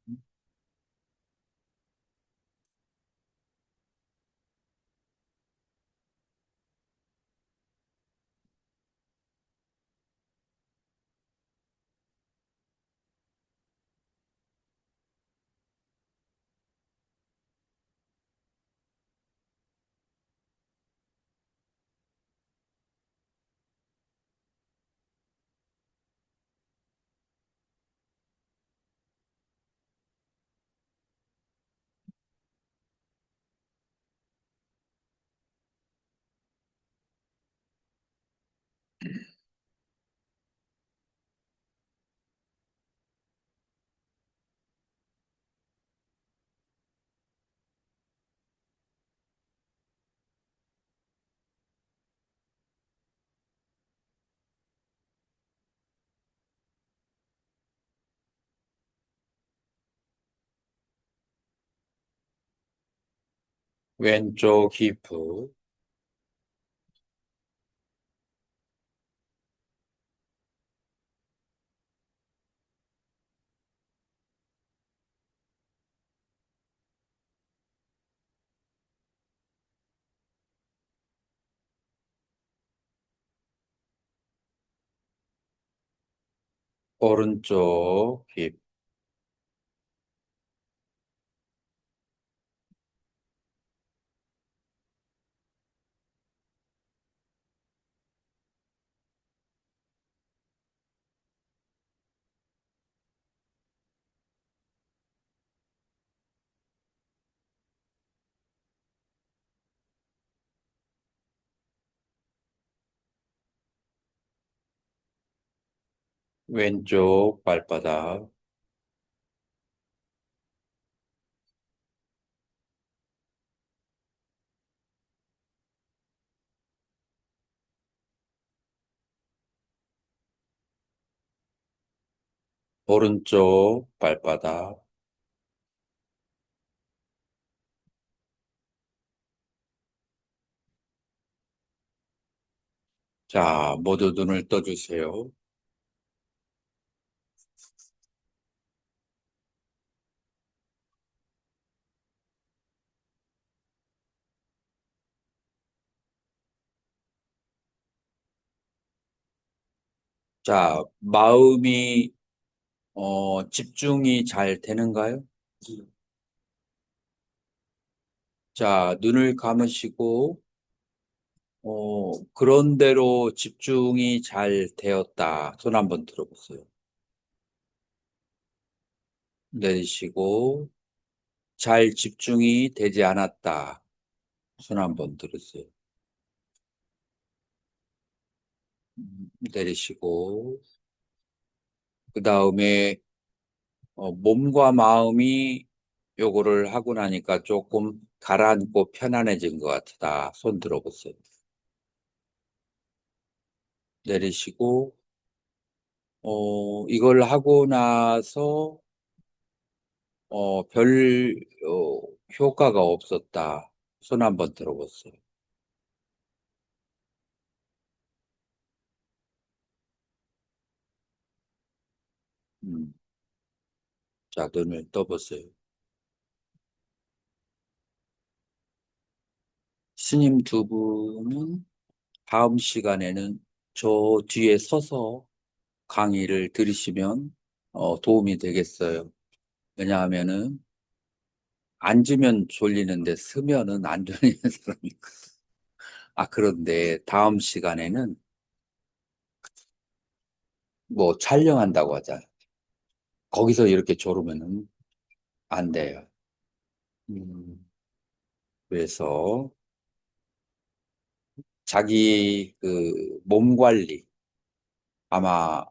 왼쪽 히프, 오른쪽 힙, 왼쪽 발바닥, 오른쪽 발바닥. 자, 모두 눈을 떠주세요. 자, 마음이, 집중이 잘 되는가요? 자, 눈을 감으시고, 그런 대로 집중이 잘 되었다. 손 한번 들어보세요. 내리시고, 잘 집중이 되지 않았다. 손 한번 들으세요. 내리시고, 그 다음에, 몸과 마음이 요거를 하고 나니까 조금 가라앉고 편안해진 것 같다. 손 들어보세요. 내리시고, 이걸 하고 나서, 별, 효과가 없었다. 손 한번 들어보세요. 음, 자, 눈을 떠보세요. 스님 두 분은 다음 시간에는 저 뒤에 서서 강의를 들으시면 도움이 되겠어요. 왜냐하면은 앉으면 졸리는데 서면은 안 졸리는 사람이 있거든. 아, 그런데 다음 시간에는 뭐 촬영한다고 하잖아. 거기서 이렇게 졸으면은 안 돼요. 음, 그래서 자기 그 몸 관리 아마